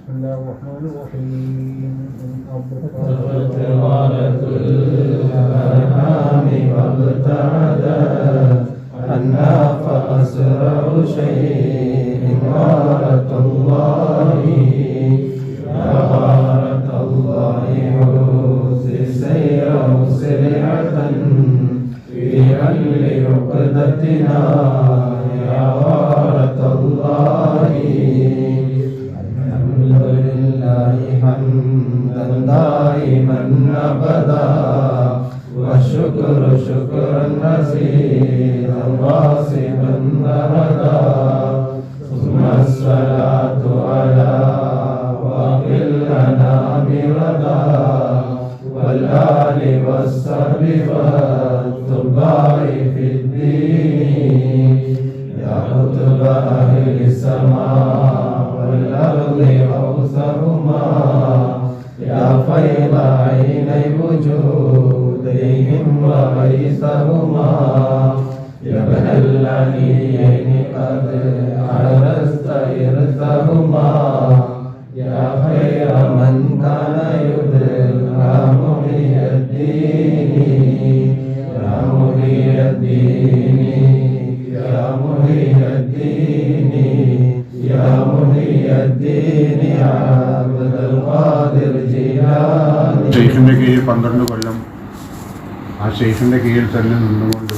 بسم الله الرحمن الرحيم غارة الأرحام وابتعدا عنا فأسرع شيء غارة الله يا غارة الله حوزي سير مسرعة في حل عقدتنا يا غارة الله الحمد لله حمدا دائما أبدا والشكر شكرا مزيدا واصبا أبدا ثم الصلاة على باقي الأنام رضا والآل والصحب والتباع في الدين يا قطب أهل السماء والأرض أوسهما يا فيض عيني وجودهم وغيثهما يا ابن العليين قد عرست إرثهما يا خير من كان يدعى محي الدين يا محي الدين يا محي الدين يا محي الدين عبد القادر جيلاني. ഷെയ്ഖിൻ്റെ കീഴിൽ 12 കൊല്ലം ആ ഷെയ്ഖിൻ്റെ കീഴിൽ തന്നെ നിന്നുകൊണ്ട്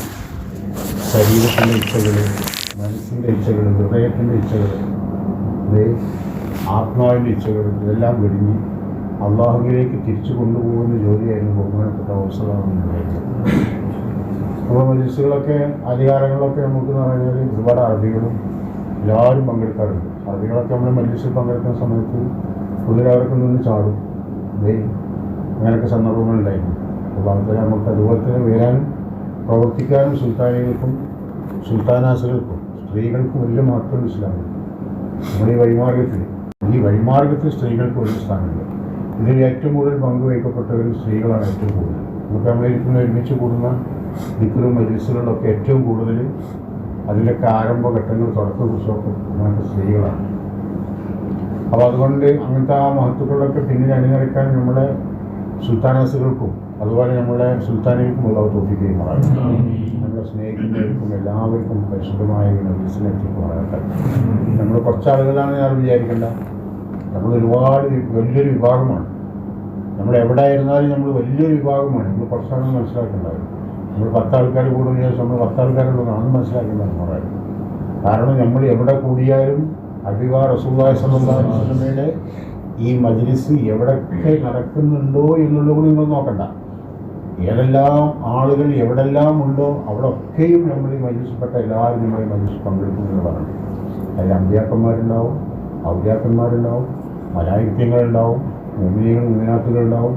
ശരീരത്തിൻ്റെ ഇച്ഛകൾ, മനസ്സിൻ്റെ ഇച്ഛകൾ, ഹൃദയത്തിൻ്റെ ഇച്ഛകൾ, ആത്മാവിൻ്റെ ഇച്ഛകൾ ഇതെല്ലാം വെടിഞ്ഞ് അള്ളാഹുവിലേക്ക് തിരിച്ചു കൊണ്ടുപോകുന്ന ജോലിയായിരുന്നു ബഹുമാനപ്പെട്ട അവസരമായിരുന്നത്. അപ്പോൾ മജിലിസുകളൊക്കെ അധികാരങ്ങളൊക്കെ നമുക്കെന്ന് പറഞ്ഞാൽ ഒരുപാട് അറബികളും എല്ലാവരും പങ്കെടുക്കാറുണ്ട്. അറബികളൊക്കെ നമ്മൾ മജിലിസിൽ പങ്കെടുക്കുന്ന സമയത്ത് പൊതുവർക്ക് നിന്ന് ചാടും. അങ്ങനെയൊക്കെ സന്ദർഭങ്ങളുണ്ടായിരുന്നു. അപ്പോൾ അത് നമുക്ക് അതുപോലെ തന്നെ വരാനും പ്രവർത്തിക്കാനും സുൽത്താനികൾക്കും സുൽത്താനാസുകൾക്കും സ്ത്രീകൾക്കും വലിയ മഹത്വം ഇസ്ലാമിൽ. നമ്മുടെ ഈ വഴിമാർഗത്തിൽ സ്ത്രീകൾക്ക് വലിയ സ്ഥാനമുണ്ട്. ഇതിൽ ഏറ്റവും കൂടുതൽ പങ്കുവയ്ക്കപ്പെട്ടവർ സ്ത്രീകളാണ് ഏറ്റവും കൂടുതൽ. നമുക്ക് നമ്മളിരിക്കുന്ന ഒരുമിച്ച് കൂടുന്ന ദിക്റും മജ്‌ലിസുകളിലൊക്കെ ഏറ്റവും കൂടുതൽ അതിലൊക്കെ ആരംഭഘട്ടങ്ങൾ തുടക്ക കുറിച്ചൊക്കെ അങ്ങനത്തെ സ്ത്രീകളാണ്. അപ്പോൾ അതുകൊണ്ട് അങ്ങനത്തെ ആ മഹത്വങ്ങളിലൊക്കെ പിന്നിൽ അണിനിരക്കാൻ നമ്മുടെ സുൽത്താനാസുകൾക്കും അതുപോലെ നമ്മുടെ സുൽത്താനികൾക്കും ഉള്ള തൗഫീഖ് ചെയ്യുമാറാകട്ടെ. നമ്മളെ സ്നേഹിക്കുന്നവർക്കും എല്ലാവർക്കും പരിശുദ്ധമായ മജ്‌ലിസിനെത്തിക്കുമാറാകട്ടെ. നമ്മൾ കുറച്ചാളുകളാണ് ഞാൻ വിചാരിക്കേണ്ട. നമ്മൾ ഒരുപാട് വലിയൊരു വിഭാഗമാണ്. നമ്മൾ എവിടെ ആയിരുന്നാലും നമ്മൾ വലിയൊരു വിഭാഗമാണ്. നമ്മൾ കുറച്ചാണെന്ന് മനസ്സിലാക്കേണ്ടത്. നമ്മൾ 10 ആൾക്കാർ കൂടുന്ന ശേഷം നമ്മൾ 10 ആൾക്കാരുള്ളതാണ് അന്ന് മനസ്സിലാക്കേണ്ടത് പറയാം. കാരണം നമ്മൾ എവിടെ കൂടിയാലും ഹബീബാ റസൂലുള്ളാഹി സ്വല്ലല്ലാഹു അലൈഹി വസല്ലമയുടെ ഈ മജ്‌ലിസ് എവിടെയൊക്കെ നടക്കുന്നുണ്ടോ എന്നുള്ളത് കൂടി നിങ്ങൾ നോക്കണ്ട. ഏതെല്ലാം ആളുകൾ എവിടെല്ലാം ഉണ്ടോ അവിടെയൊക്കെയും നമ്മൾ ഈ മജ്‌ലിസിൽപ്പെട്ട എല്ലാവരും നമ്മൾ ഈ മജ്‌ലിസിൽ പങ്കെടുക്കുമെന്ന് പറഞ്ഞു. അതിൽ അമ്പിയാക്കന്മാരുണ്ടാവും, ഔലിയാക്കന്മാരുണ്ടാവും, മലായിക്യങ്ങളുണ്ടാവും, മുഅ്മിനീങ്ങൾ മുഅ്മിനാത്തുകളുണ്ടാവും,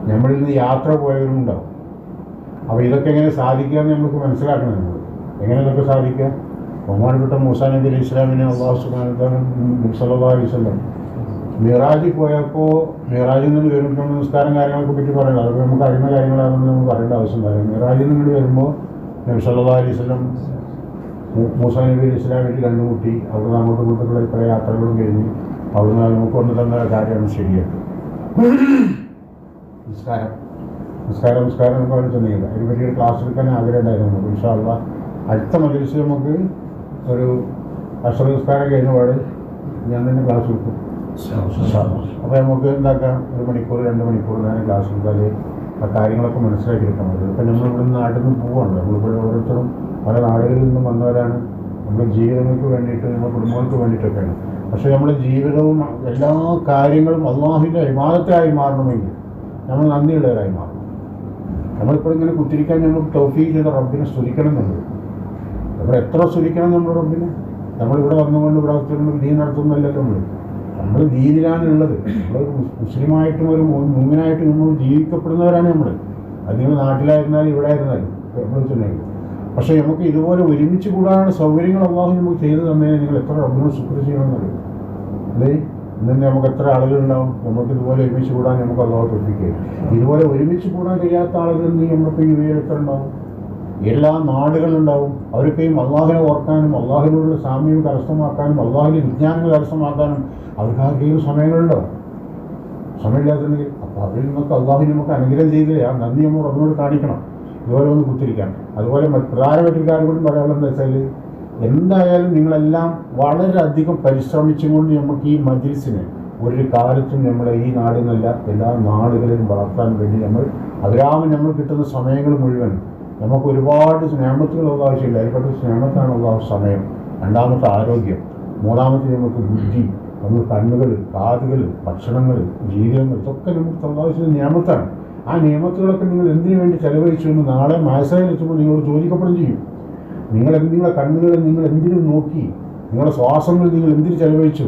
നമ്മളിൽ നിന്ന് യാത്ര പോയവരും ഉണ്ടാവും. അപ്പോൾ ഇതൊക്കെ എങ്ങനെ സാധിക്കാമെന്ന് നമുക്ക് മനസ്സിലാക്കണം. നമ്മൾ എങ്ങനെ ഇതൊക്കെ സാധിക്കാം? ബഹുമാനപ്പെട്ട മൂസാ നബി അലൈഹി ഇസ്ലാമിനെ അല്ലാഹു സുബ്ഹാനഹു വ തആല സല്ലല്ലാഹു അലൈഹി വസല്ലം മിറാജിൽ പോയപ്പോൾ മിറാജിൽ നിന്ന് വരുമ്പോൾ നിസ്കാരം കാര്യങ്ങളൊക്കെ പറ്റി പറയണം. അതൊക്കെ നമുക്ക് അറിയുന്ന കാര്യങ്ങളാണെന്ന് നമുക്ക് പറയേണ്ട ആവശ്യം വരും. മിറാജിൽ നിന്ന് വരുമ്പോൾ നബി സല്ലല്ലാഹു അലൈഹി വസല്ലം മൂസാ നബി അലൈഹി ഇസ്ലാമിലേക്ക് കണ്ടുമുട്ടി. അവിടുന്ന് അങ്ങോട്ടും ഇങ്ങോട്ടുള്ള കുറേ യാത്രകളും കഴിഞ്ഞ് അവിടുന്ന് നമുക്ക് കൊണ്ടു തന്ന കാര്യമാണ് ശരിയായിട്ട് നിസ്കാരം എന്നൊക്കെ പറഞ്ഞിട്ടുണ്ടെങ്കിൽ അതിന് വലിയൊരു ക്ലാസ് എടുക്കാൻ ആഗ്രഹം ഉണ്ടായിരുന്നു. ഇൻഷാ അല്ലാഹ് അടുത്ത മജ്‌ലിസ് നമുക്ക് ഒരു അസ്ർ നിസ്കാരം കഴിഞ്ഞ പാട് ഞാൻ തന്നെ ക്ലാസ് എടുക്കും. അപ്പോൾ നമുക്ക് എന്താക്കാം, 1 മണിക്കൂർ 2 മണിക്കൂർ ഞാൻ ക്ലാസ് എടുത്താൽ ആ കാര്യങ്ങളൊക്കെ മനസ്സിലാക്കിയെടുക്കാൻ പറ്റും. ഇപ്പം നമ്മളിവിടെ നിന്ന് നാട്ടിൽ നിന്ന് പോവാണല്ലോ. നമ്മളിവിടെ ഓരോരുത്തരും പല നാടുകളിൽ നിന്നും വന്നവരാണ്. നമ്മുടെ ജീവിതങ്ങൾക്ക് വേണ്ടിയിട്ട്, നമ്മുടെ കുടുംബങ്ങൾക്ക് വേണ്ടിയിട്ടൊക്കെയാണ്. പക്ഷേ നമ്മുടെ ജീവിതവും എല്ലാ കാര്യങ്ങളും അല്ലാഹുവിൻ്റെ ഇബാദത്തായി മാറണമെങ്കിൽ നമ്മൾ നന്ദിയുള്ളവരായി മാറണം. നമ്മളിപ്പോൾ ഇങ്ങനെ കുത്തിരിക്കാൻ നമുക്ക് തൗഫീഖ് ചെയ്ത റബ്ബിനെ സ്തുതിക്കണം എന്നുള്ളത്. നമ്മൾ എത്ര സ്തുതിക്കണം നമ്മുടെ റബ്ബിനെ? നമ്മളിവിടെ വന്നുകൊണ്ട് ഇവിടെ ദീൻ നടത്തുന്നല്ലോ. നമ്മൾ ദീനിലാണ് ഉള്ളത്. നമ്മൾ മുസ്ലിമായിട്ടും ഒരു മുഅ്മിനായിട്ടും നമ്മൾ ജീവിക്കപ്പെടുന്നവരാണ് നമ്മൾ. അത് നിങ്ങൾ നാട്ടിലായിരുന്നാലും ഇവിടെ ആയിരുന്നാലും നമ്മൾ വെച്ചിട്ടുണ്ടെങ്കിൽ. പക്ഷേ നമുക്ക് ഇതുപോലെ ഒരുമിച്ച് കൂടാനുള്ള സൗകര്യങ്ങൾ അല്ലാഹു നമുക്ക് ചെയ്തു തന്നതിന് നിങ്ങൾ എത്ര റബ്ബിനോട് ശുക്ർ ചെയ്യണമെന്നറിയും. അല്ലേ? ഇന്ന് നമുക്ക് എത്ര ആളുകളുണ്ടാവും നമുക്ക് ഇതുപോലെ ഒരുമിച്ച് കൂടാൻ നമുക്ക് അല്ലാഹു തൗഫീഖ് ചെയ്യും. ഇതുപോലെ ഒരുമിച്ച് കൂടാൻ കഴിയാത്ത ആളുകൾ നമ്മളിപ്പോൾ ഈ എത്ര ഉണ്ടാവും? എല്ലാ നാടുകളിലുണ്ടാവും. അവരൊക്കെയും അള്ളാഹിനെ ഓർക്കാനും അള്ളാഹിനോടുള്ള സാമ്യം കരസ്ഥമാക്കാനും അള്ളാഹിൻ്റെ വിജ്ഞാനങ്ങൾ കരസ്ഥമാക്കാനും അവർക്ക് ആർക്കെങ്കിലും സമയങ്ങളുണ്ടോ? സമയമില്ലാത്തുണ്ടെങ്കിൽ അപ്പോൾ അതിൽ നമുക്ക് അള്ളാഹു നമുക്ക് അനുഗ്രഹം ചെയ്തില്ലേ, ആ നന്ദി നമ്മൾ റബ്ബിനോട് കാണിക്കണം. ഇതുപോലെ ഒന്ന് കുത്തിരിക്കാൻ. അതുപോലെ പ്രധാനമായിട്ട് ഒരു കാര്യം കൂടി പറയാനുള്ളതെന്ന് വെച്ചാൽ, എന്തായാലും നിങ്ങളെല്ലാം വളരെയധികം പരിശ്രമിച്ചുകൊണ്ട് നമുക്ക് ഈ മജ്‌ലിസിനെ ഒരു കാലത്തും നമ്മളെ ഈ നാടിനല്ല എല്ലാ നാടുകളിലും വളർത്താൻ വേണ്ടി നമ്മൾ അവിരാമം നമ്മൾ കിട്ടുന്ന സമയങ്ങൾ മുഴുവൻ നമുക്ക് ഒരുപാട് സ്നേഹത്തുകളുള്ള ആവശ്യമില്ല. അതിൽപ്പെട്ട സ്നേഹത്താണ് ഉള്ള സമയം. രണ്ടാമത്തെ ആരോഗ്യം, മൂന്നാമത്തെ നമുക്ക് ബുദ്ധി, നമുക്ക് കണ്ണുകൾ, കാതുകൾ, ഭക്ഷണങ്ങൾ, ജീവിതങ്ങൾ, ഇതൊക്കെ നമുക്ക് ആവശ്യമുള്ള നിയമത്താണ്. ആ നിയമത്തുകളൊക്കെ നിങ്ങൾ എന്തിനു വേണ്ടി ചെലവഴിച്ചു എന്ന് നാളെ മാസയിലെത്തുമ്പോൾ നിങ്ങളോട് ചോദിക്കപ്പെടും ചെയ്യും. നിങ്ങളെ കണ്ണുകളെ നിങ്ങൾ എന്തിനു നോക്കി, നിങ്ങളുടെ ശ്വാസങ്ങൾ നിങ്ങൾ എന്തിനു ചെലവഴിച്ചു,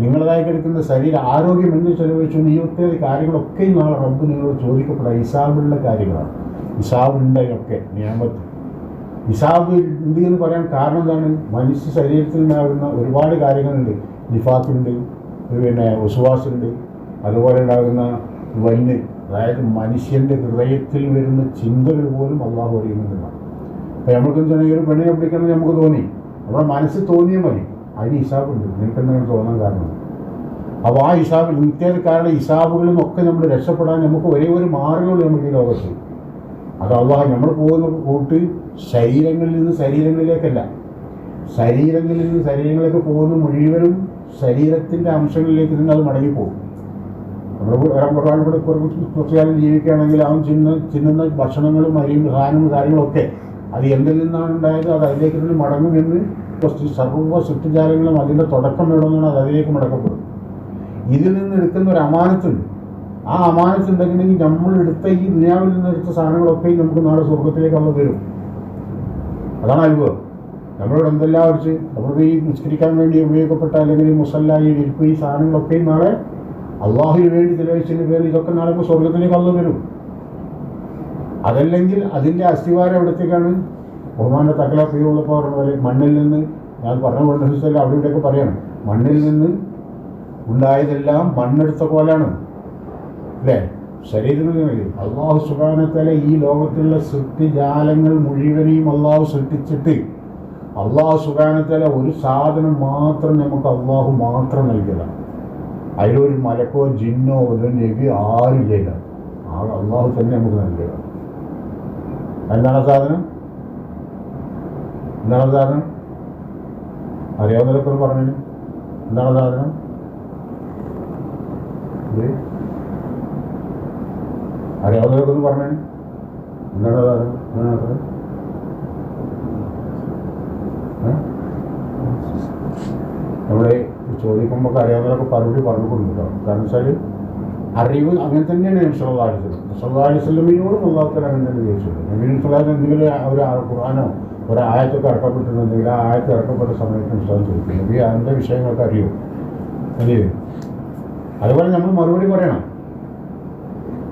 നിങ്ങളതായി കിടക്കുന്ന ശരീര ആരോഗ്യം എന്തിനു ചെലവഴിച്ചു, ഈ ഒത്തിരി കാര്യങ്ങളൊക്കെ നാളെ റബ്ബ് നിങ്ങളോട് ചോദിക്കപ്പെടാം. ഹിസാബുള്ള കാര്യങ്ങളാണ്. ഹിസാബുണ്ടൊക്കെ നിയമത്ത്. ഹിസാബ് ഉണ്ട് എന്ന് പറയാൻ കാരണം എന്താണ്? മനുഷ്യ ശരീരത്തിൽ ഉണ്ടാകുന്ന ഒരുപാട് കാര്യങ്ങളുണ്ട്. നിഫാത്തുണ്ട്, പിന്നെ ഉസ്വാസുണ്ട്, അതുപോലെ ഉണ്ടാകുന്ന വന്ന്, അതായത് മനുഷ്യൻ്റെ ഹൃദയത്തിൽ വരുന്ന ചിന്തകൾ പോലും അള്ളാഹു അറിയുന്നതാണ്. അപ്പോൾ നമുക്കെന്താണെങ്കിൽ ഒരു പെണ്ണിനെ പിടിക്കണമെന്ന് നമുക്ക് തോന്നി, നമ്മുടെ മനസ്സിൽ തോന്നിയാൽ മതി, അതിന് ഹിസാബുണ്ട്. നിനക്കെന്താണ് തോന്നാൻ കാരണം? അപ്പോൾ ആ ഹിസാബിൽ നിത്യക്കാരുടെ ഹിസാബുകളിൽ നിന്നൊക്കെ നമ്മൾ രക്ഷപ്പെടാൻ നമുക്ക് ഒരേ ഒരു മാർഗ്ഗമുള്ളൂ നമുക്ക് ഈ ലോകത്ത്. അത് അള്ളാഹു നമ്മൾ പോകുന്ന കൂട്ട് ശരീരങ്ങളിൽ നിന്ന് ശരീരങ്ങളിലേക്കല്ല, ശരീരങ്ങളിൽ നിന്ന് ശരീരങ്ങളിലേക്ക് പോകുന്ന മുഴുവനും ശരീരത്തിൻ്റെ അംശങ്ങളിലേക്ക് തന്നെ അത് മടങ്ങിപ്പോകും. നമ്മൾ ഒരാൾക്കൂടെ കുറച്ച് കാലം ജീവിക്കുകയാണെങ്കിൽ അവൻ ചിന്നുന്ന ഭക്ഷണങ്ങളും അരിയും സാധനങ്ങളും കാര്യങ്ങളൊക്കെ അത് എന്തിൽ നിന്നാണ് ഉണ്ടായത്, അത് അതിലേക്ക് തന്നെ മടങ്ങുമെന്ന് സർവ്വ സൃഷ്ടിജാലങ്ങളും അതിൻ്റെ തുടക്കം വേണമെന്നാണ് അത് അതിലേക്ക് മടക്കപ്പെടും. ഇതിൽ നിന്ന് എടുക്കുന്ന ഒരു അമാനത്തുണ്ട്. ആ അമാനത്തുണ്ടെങ്കിൽ നമ്മൾ എടുത്ത ഈ ദുനിയാവിൽ നിന്ന് എടുത്ത സാധനങ്ങളൊക്കെ നമുക്ക് നാളെ സ്വർഗത്തിലേക്ക് നമ്മൾ വരും. അതാണ് അത്ഭുതം. നമ്മളിവിടെ എന്തെല്ലാം വെച്ച് നമ്മൾക്ക് ഈ നിസ്കരിക്കാൻ വേണ്ടി ഉപയോഗപ്പെട്ട അല്ലെങ്കിൽ ഈ മുസല്ല, ഈ വിരിപ്പ്, ഈ സാധനങ്ങളൊക്കെ നാളെ അള്ളാഹുവിന് വേണ്ടി ചിലവഴിച്ചതിൻ്റെ പേരിൽ ഇതൊക്കെ നാളെ ഇപ്പോൾ സ്വർഗത്തിലേക്ക് അള്ളാഹു വരും. അതല്ലെങ്കിൽ അതിൻ്റെ അസ്ഥിവാരം എവിടത്തേക്കാണ്? ബഹുമാൻ്റെ തക്കല പ്രിയമുള്ളപ്പോൾ പറഞ്ഞ പോലെ മണ്ണിൽ നിന്ന്, ഞാൻ പറഞ്ഞു കൊടുത്ത അവിടെ ഇവിടെയൊക്കെ പറയണം, മണ്ണിൽ നിന്ന് ഉണ്ടായതെല്ലാം മണ്ണെടുത്ത പോലാണ് അല്ലേ? ശരീരങ്ങളിൽ അള്ളാഹു സുബ്ഹാനഹു വ തആല ഈ ലോകത്തിലുള്ള സൃഷ്ടിജാലങ്ങൾ മുഴുവനെയും അള്ളാഹു സൃഷ്ടിച്ചിട്ട് അള്ളാഹു സുബ്ഹാനഹു വ തആല ഒരു സാധനം മാത്രം നമുക്ക് അള്ളാഹു മാത്രം നൽകിയതാണ്. അതിലൊരു മലക്കോ ജിന്നോ ഒരു നബി ആരും ചെയ്ത ആ അള്ളാഹു തന്നെ നമുക്ക് നൽകിയതാണ്. എന്താണ് സാധനം? എന്താണ് സാധനം? അറിയാവുന്നവരൊക്കെ പറഞ്ഞു. എന്താണ് സാധനം? അറിയാവുന്നവരൊക്കെ ഒന്ന് പറഞ്ഞു. എന്താണ് സാധനം? നമ്മുടെ ചോദിക്കുമ്പോൾ അറിയാവുന്നവരൊക്കെ മറുപടി പറഞ്ഞു കൊടുക്കണം. കാരണം വെച്ചാൽ അറിവ് അങ്ങനെ തന്നെയാണ് നബി സല്ലല്ലാഹു അലൈഹി വസല്ലമയോടും അള്ളാഹുവിനോടും അങ്ങനെ തന്നെ ചോദിച്ചത്. നബി സല്ലല്ലാഹു അലൈഹി എന്തെങ്കിലും ഒരു ഖുർആനോ ഒരു ആയത്തൊക്കെ ഇറക്കപ്പെട്ടിട്ടുണ്ടെങ്കിൽ ആ ആയത്ത് ഇറക്കപ്പെട്ട സമയത്ത് വിശ്വാസം ചോദിക്കും, നബി അതിൻ്റെ വിഷയങ്ങളൊക്കെ അറിയോ അല്ലേ? അതുപോലെ നമ്മൾ മറുപടി പറയണം.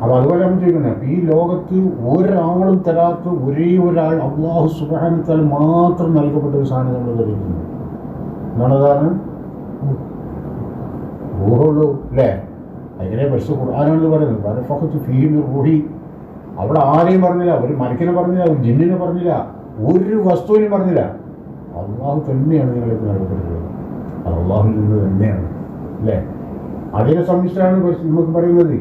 അപ്പോൾ അതുപോലെ നമ്മൾ ചോദിക്കുന്നത്, ഈ ലോകത്ത് ഒരാളും തരാത്ത ഒരേ ഒരാൾ അള്ളാഹു സുബ്ഹാനഹു വ തആല മാത്രം നൽകപ്പെട്ട ഒരു സാധനം നമ്മൾ ധരിക്കുന്നത് എന്നാണ് റൂഹുള്ളൂ അല്ലേ? അങ്ങനെ പരിശുദ്ധ ഖുർആനാണെന്ന് പറയുന്നത് വനഫഖ്തു ഫീഹി മിൻ റൂഹി. അവിടെ ആരെയും പറഞ്ഞില്ല, ഒരു മലക്കിനെ പറഞ്ഞില്ല, ഒരു ജിന്നിനെ പറഞ്ഞില്ല, ഒരു വസ്തുവിനും പറഞ്ഞില്ല. അള്ളാഹു തന്നെയാണ് നിങ്ങളേക്ക് നൽകപ്പെട്ടിട്ടുള്ളത്. അത് അള്ളാഹുവിൽ നിന്ന് തന്നെയാണ് അല്ലേ? അതിനെ സംബന്ധിച്ചാണ് നമുക്ക് പറയുന്നത്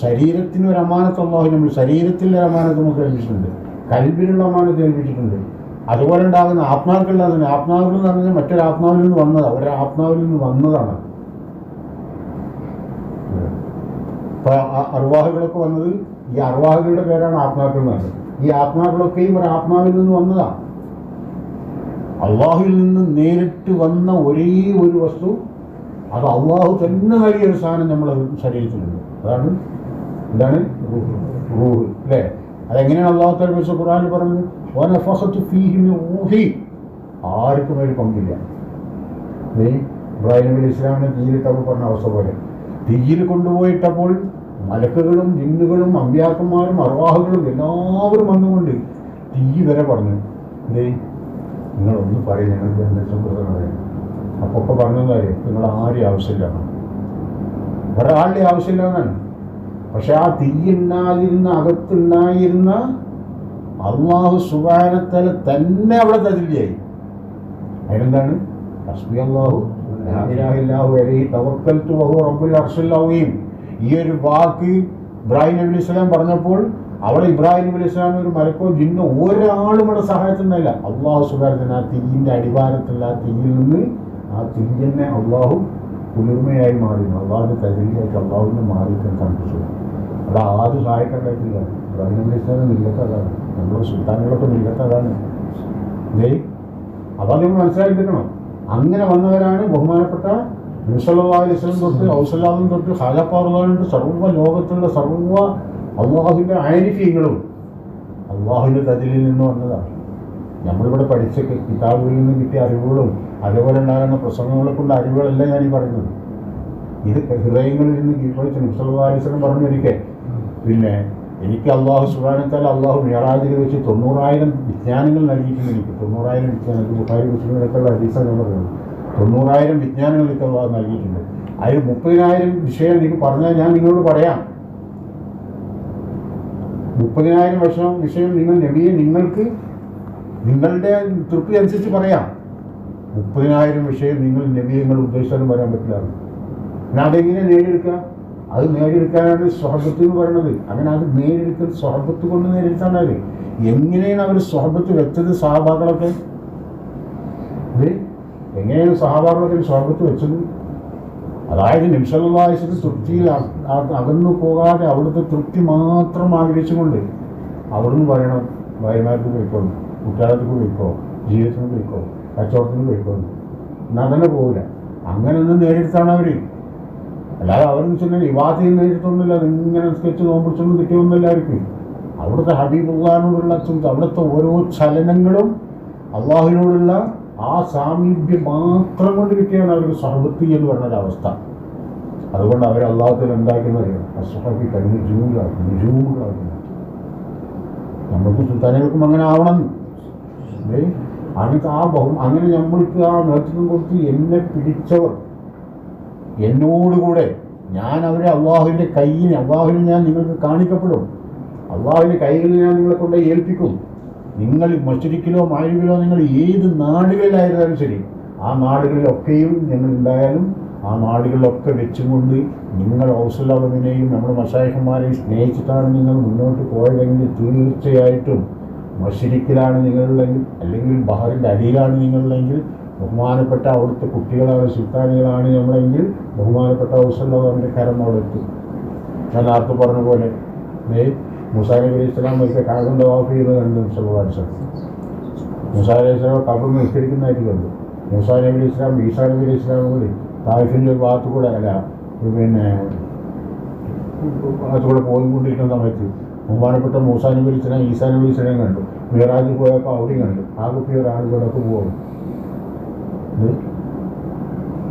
ശരീരത്തിന് ഒരു അമാനത്ത് അള്ളാഹു നമ്മൾ ശരീരത്തിൻ്റെ അമാനത്ത് നമുക്ക് ഏൽപ്പിച്ചിട്ടുണ്ട്, കൽബിനുള്ള അമാനത്ത് ഏൽപ്പിച്ചിട്ടുണ്ട്. അതുപോലെ ഉണ്ടാകുന്ന ആത്മാക്കളുടെ ആത്മാക്കൾ എന്ന് പറഞ്ഞാൽ മറ്റൊരു ആത്മാവിൽ നിന്ന് വന്നതാണ്, ഒരാത്മാവിൽ നിന്ന് വന്നതാണ്. ഇപ്പോൾ അർവാഹുകളൊക്കെ വന്നത് ഈ അർവാഹുകളുടെ പേരാണ് ആത്മാക്കൾ എന്നാണ്. ഈ ആത്മാക്കളൊക്കെയും ഒരു ആത്മാവിൽ നിന്ന് വന്നതാണ്. അള്ളാഹുവിൽ നിന്ന് നേരിട്ട് വന്ന ഒരേ ഒരു വസ്തു, അത് അള്ളാഹു തന്നെ നൽകിയ ഒരു സാധനം നമ്മളെ ശരീരത്തിലുണ്ട്. അതാണ് എന്താണ്? റൂഹ് അല്ലേ? അതെങ്ങനെയാണ് അള്ളാഹു തആല പരിശുദ്ധ ഖുർആനിൽ പറഞ്ഞത്? വനഫഖ്തു ഫീഹി മിൻ റൂഹി. ആർക്കും ഒരു പങ്കില്ല. ഇബ്രാഹിം നബി ഇസ്ലാമിനെ തീയിലിട്ടപ്പോൾ പറഞ്ഞ അവസ്ഥ പോലെ തീയിൽ കൊണ്ടുപോയിട്ടപ്പോൾ മലക്കുകളും ജിന്നുകളും അമ്പിയാക്കന്മാരും അർവാഹുകളും എല്ലാവരും വന്നുകൊണ്ട് തീ വരെ പറഞ്ഞു, നിങ്ങളൊന്നും പറയും, ഞങ്ങൾക്ക് എന്താ സംബന്ധമാണ്. അപ്പോൾ ഒക്കെ പറഞ്ഞതായി നിങ്ങൾ ആരെയും ആവശ്യമില്ല, ഒരാളുടെ ആവശ്യമില്ല എന്നാണ്. പക്ഷെ ആ തീയുണ്ടായിരുന്ന അകത്തുണ്ടായിരുന്ന അള്ളാഹു സുബ്ഹാനഹു വ തആല തന്നെ അവിടെ തജ്ലിയായി. അതിനെന്താണ്? ഹസ്ബി അല്ലാഹു ലാ ഇലാഹ ഇല്ലല്ലാഹു അലൈഹി തവക്കൽതു വഹുവ റബ്ബുൽ അർശിൽ അസീം. ഈ ഒരു വാക്ക് ഇബ്രാഹിം നബി അലൈഹി സ്വലാം പറഞ്ഞപ്പോൾ അവിടെ ഇബ്രാഹിം നബി അലൈഹി സ്വലാം ഒരു മലക്കോ ജിന്നോ ഒരാളും ഇവിടെ സഹായത്തിനല്ല. അള്ളാഹു സുബ്ഹാനഹു ആ തീയിൻ്റെ അടിവാരത്തുള്ള ആ തീയിൽ നിന്ന് ആ തീയന്നെ അള്ളാഹു കുളിർമയായി മാറിയിരുന്നു. അള്ളാഹുവിൻ്റെ തജല്ലിയായിട്ട് അള്ളാഹുവിനെ മാറിയിട്ട് കണ്ടു. അത് ആദ്യം സഹായിക്കേണ്ടതായിട്ടില്ല. ഇബ്രാഹിം നബി അലൈഹി സ്വലാം മില്ലത്ത് അതാണ്, നമ്മുടെ സുൽത്താനുകളൊക്കെ മില്ലത്ത് അതാണ്. അപ്പോൾ അത് നമ്മൾ മനസ്സിലാക്കിയിരിക്കണം. അങ്ങനെ വന്നവരാണ് ബഹുമാനപ്പെട്ട നബി സല്ലല്ലാഹു അലൈഹി വസല്ലം തൊട്ട് ഔസല്ലാഹും തൊട്ട് ഹാജാപ്പാറുള്ളവരുണ്ട് സർവ്വ ലോകത്തുള്ള സർവ്വ അള്ളാഹുവിൻ്റെ ആരിഫീങ്ങളും അള്ളാഹുവിൻ്റെ തജലിൽ നിന്ന് വന്നതാണ്. നമ്മളിവിടെ പഠിച്ച കിതാബുകളിൽ നിന്ന് കിട്ടിയ അറിവുകളും അതേപോലെ ഉണ്ടാകുന്ന പ്രസംഗങ്ങളെ കൊണ്ട് അറിവുകളല്ല ഞാനീ പറയുന്നത്. ഇത് ഹൃദയങ്ങളിൽ നിന്ന് കീഴ്പ്പെടുത്തി നബി സല്ലല്ലാഹു അലൈഹി വസല്ലം പറഞ്ഞിരിക്കെ പിന്നെ എനിക്ക് അള്ളാഹു സുബ്ഹാനഹു വ തആല അള്ളാഹു മിഅ്റാജിൽ വെച്ച് 90,000 വിജ്ഞാനങ്ങൾ നൽകിയിട്ടുണ്ട്. എനിക്ക് 90,000 വിജ്ഞാനം, ബുഖാരി മുസ്ലിമിനൊക്കെയുള്ള ഹദീസാണ് ഞാൻ പറയുന്നത്. 90,000 വിജ്ഞാനങ്ങൾ എനിക്ക് അള്ളാഹു നൽകിയിട്ടുണ്ട്. അതിൽ 30,000 വിഷയം എനിക്ക് പറഞ്ഞാൽ ഞാൻ നിങ്ങളോട് പറയാം. 30,000 വിഷയം നിങ്ങൾ നബിയെ നിങ്ങൾക്ക് നിങ്ങളുടെ തൃപ്തി അനുസരിച്ച് പറയാം. 30,000 വിഷയം നിങ്ങൾ നബിയെ നിങ്ങൾ ഉദ്ദേശിച്ചാലും പറയാൻ പറ്റില്ല. പിന്നെ അതെങ്ങനെ നേടിയെടുക്കുക? അത് നേടിയെടുക്കാനാണ് സ്വഹബത്ത് എന്ന് പറയുന്നത്. അങ്ങനെ അത് നേടിയെടുക്കൽ സ്വഹബത്ത് കൊണ്ട് നേടിയെടുത്താണ്. അത് എങ്ങനെയാണ് അവർ സ്വഹബത്ത് വെച്ചത്? സഹാബാക്കളൊക്കെ എങ്ങനെയാണ് സഹാബാക്കളൊക്കെ സ്വഹബത്ത് വെച്ചത്? അതായത് നബി സല്ലല്ലാഹു അലൈഹി വസല്ലം തൃപ്തിയിൽ അകന്നു പോകാതെ അവിടുത്തെ തൃപ്തി മാത്രം ആഗ്രഹിച്ചുകൊണ്ട് അവിടുന്ന് പറയണം, ഭാര്യമാർക്ക് പോയിക്കോളും, കുട്ടികളർക്ക് പോയിക്കോ, ജീവിതത്തിന് പോയിക്കോ, കച്ചവടത്തിന് പോയിക്കോ, എന്നാൽ തന്നെ പോകില്ല. അങ്ങനെയൊന്നും നേടിയെടുത്താണ് അവർ. അല്ലാതെ അവരെന്ന് വെച്ചിട്ടുണ്ടെങ്കിൽ വിവാദത്തിൽ നേരിട്ടൊന്നുമില്ല. അതിങ്ങനെ സ്കെച്ച് നോമ്പിടിച്ചൊന്നും കിട്ടിയൊന്നുമില്ല അവർക്ക്. അവിടുത്തെ ഹബീബുള്ളാഹിനോടുള്ള അവിടുത്തെ ഓരോ ചലനങ്ങളും അള്ളാഹുവിനോടുള്ള ആ സാമീപ്യം മാത്രം കൊണ്ട് കിട്ടിയാണ് അവർക്ക് സ്വഹബത്ത് എന്ന് പറഞ്ഞൊരവസ്ഥ. അതുകൊണ്ട് അവർ അള്ളാഹുത്തിൽ എന്താക്കിയെന്ന് അറിയാം, അസ്വഹബി കഴിഞ്ഞ് ജൂമുകളാക്കുന്നു. നമ്മൾക്ക് സുൽത്താനുകൾക്കും അങ്ങനെ ആവണം. അങ്ങനത്തെ അങ്ങനെ നമ്മൾക്ക് ആ നേതൃത്വം കൊടുത്ത് എന്നെ പിടിച്ചവർ എന്നോടുകൂടെ ഞാൻ അവരെ അള്ളാഹുവിൻ്റെ കയ്യിന് ഞാൻ നിങ്ങൾക്ക് കാണിക്കപ്പെടും. അള്ളാഹുവിൻ്റെ കൈകളിൽ ഞാൻ നിങ്ങളെ കൊണ്ട് ഏൽപ്പിക്കും. നിങ്ങൾ മശ്രിക്കിലോ മഗ്രിബിലോ നിങ്ങൾ ഏത് നാടുകളിലായിരുന്നാലും ശരി, ആ നാടുകളിലൊക്കെയും ഞങ്ങൾ ഉണ്ടായാലും ആ നാടുകളിലൊക്കെ വെച്ചുകൊണ്ട് നിങ്ങൾ ഔസുല്ലാഹിനെയും നമ്മുടെ മശായിഖന്മാരെയും സ്നേഹിച്ചിട്ടാണ് നിങ്ങൾ മുന്നോട്ട് പോയതെങ്കിൽ തീർച്ചയായിട്ടും മശ്രിക്കിലാണ് നിങ്ങളുള്ളെങ്കിൽ അല്ലെങ്കിൽ ബഹറിൻ്റെ അടിയിലാണ് നിങ്ങളുള്ളെങ്കിൽ ബഹുമാനപ്പെട്ട അവിടുത്തെ കുട്ടികളാണ് സുൽത്താനികളാണ് നമ്മളെങ്കിൽ ബഹുമാനപ്പെട്ട ഔസുല്ലാഹിൻ്റെ കരം അവിടെ എത്തും. ഞാൻ നേരത്തെ പറഞ്ഞ പോലെ മൂസാ നബി അലൈഹി സ്വലാം ഒക്കെ കാബിൻ്റെ തവാഫ് ചെയ്യുന്നത് കണ്ടു. മൂസാ അലൈഹി സ്വലാം കബർ നിസ്കരിക്കുന്നതായിട്ട് കണ്ടു. മൂസാ നബി അലൈഹി സ്വലാം ഈസാ നബി അലൈഹി സ്വലാം കൂടി തായിഫിൻ്റെ ഒരു ഭാഗത്തു കൂടെ പിന്നെ ഭാഗത്തുകൂടെ പോയിക്കൊണ്ടിരിക്കുന്ന സമയത്ത് ബഹുമാനപ്പെട്ട മൂസാ നബി അലൈഹി സ്വലാം ഈസാ നബി അലൈഹി സ്വലാം കണ്ടു. മിറാജിൽ പോയപ്പോൾ അവിടെയും കണ്ടു. ആ കുട്ടി ഒരാൾ കൂടെയൊക്കെ പോകും.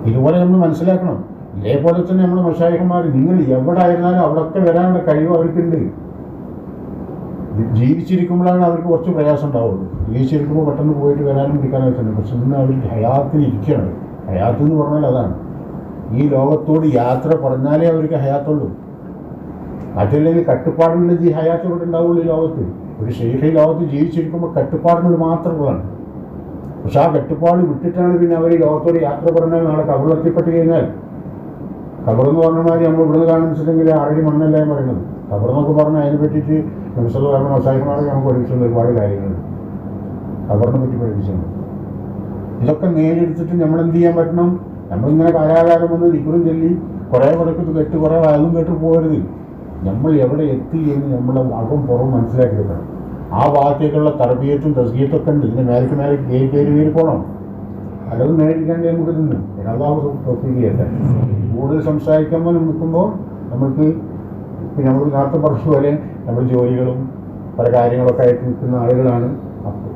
ഇതുപോലെ നമ്മൾ മനസ്സിലാക്കണം. ഇതേപോലെ തന്നെ നമ്മുടെ മശായിഖന്മാർ നിങ്ങൾ എവിടെ ആയിരുന്നാലും അവിടെയൊക്കെ വരാനുള്ള കഴിവ് അവർക്കുണ്ട്. ജീവിച്ചിരിക്കുമ്പോഴാണ് അവർക്ക് കുറച്ച് പ്രയാസം ഉണ്ടാവുള്ളൂ. ജീവിച്ചിരിക്കുമ്പോൾ പെട്ടെന്ന് പോയിട്ട് വരാനും പിടിക്കാനും വെച്ചിട്ടുണ്ട്. പക്ഷെ ഇന്ന് അവർ ഹയാത്തിൽ ഇരിക്കുകയാണ്. ഹയാത്ത് എന്ന് പറഞ്ഞാൽ അതാണ്. ഈ ലോകത്തോട് യാത്ര പറഞ്ഞാലേ അവർക്ക് ഹയാത്തുള്ളൂ. മറ്റല്ലെങ്കിൽ കട്ടുപാടുള്ള ഹയാത്ത് ഇവിടെ ഉണ്ടാവുള്ളൂ. ഈ ലോകത്ത് ഒരു ഷെയ്ഖ് ഈ ലോകത്ത് ജീവിച്ചിരിക്കുമ്പോൾ കട്ടുപാടുകൾ മാത്രമാണ്. പക്ഷെ ആ കട്ടുപാട് വിട്ടിട്ടാണ് പിന്നെ അവർ ഈ ലോകത്തോട് യാത്ര പറഞ്ഞാൽ നാളെ കബറിലെത്തിപ്പെട്ട് കഴിഞ്ഞാൽ, കബറെന്ന് പറഞ്ഞമാതിരി നമ്മൾ ഇവിടുന്ന് കാണിച്ചിട്ടുണ്ടെങ്കിൽ ആറടി മണ്ണല്ല എന്ന് പറയുന്നത്. കബറെന്നൊക്കെ പറഞ്ഞാൽ അതിനെ പറ്റിയിട്ട് നബിസല്ലല്ലാഹു അലൈഹി വസല്ലം നമുക്ക് പഠിപ്പിച്ചിട്ടുണ്ട് ഒരുപാട് കാര്യങ്ങൾ. കബറിനെ പറ്റി പഠിപ്പിച്ചിട്ടുണ്ട്. ഇതൊക്കെ നേടിയെടുത്തിട്ട് നമ്മൾ എന്ത് ചെയ്യാൻ പറ്റണം? നമ്മളിങ്ങനെ കാലാകാലം വന്ന് ദിക്റും ചൊല്ലി കുറേ കേട്ട് കുറേ വയലും കേട്ട് പോകരുത്. നമ്മൾ എവിടെ എത്തി എന്ന് നമ്മളെ അകം പുറം മനസ്സിലാക്കിയെടുക്കണം. ആ ഭാഗത്തേക്കുള്ള തർബീയത്തും തസ്കിയത്തും ഒക്കെ ഉണ്ട്. ഇതിന് മേലേക്ക് കയറി പോകണം. അതൊന്നും നേടിക്കാണ്ട് നമുക്ക് നിന്ന് അള്ളാഹു തോൽപ്പിക്കുകയല്ല. കൂടുതൽ സംസാരിക്കുമ്പോൾ നിൽക്കുമ്പോൾ നമുക്ക് നമ്മൾ നേരത്തെ പറഞ്ഞ പോലെ നമ്മുടെ ജോലികളും പല കാര്യങ്ങളൊക്കെ ആയിട്ട് നിൽക്കുന്ന ആളുകളാണ്.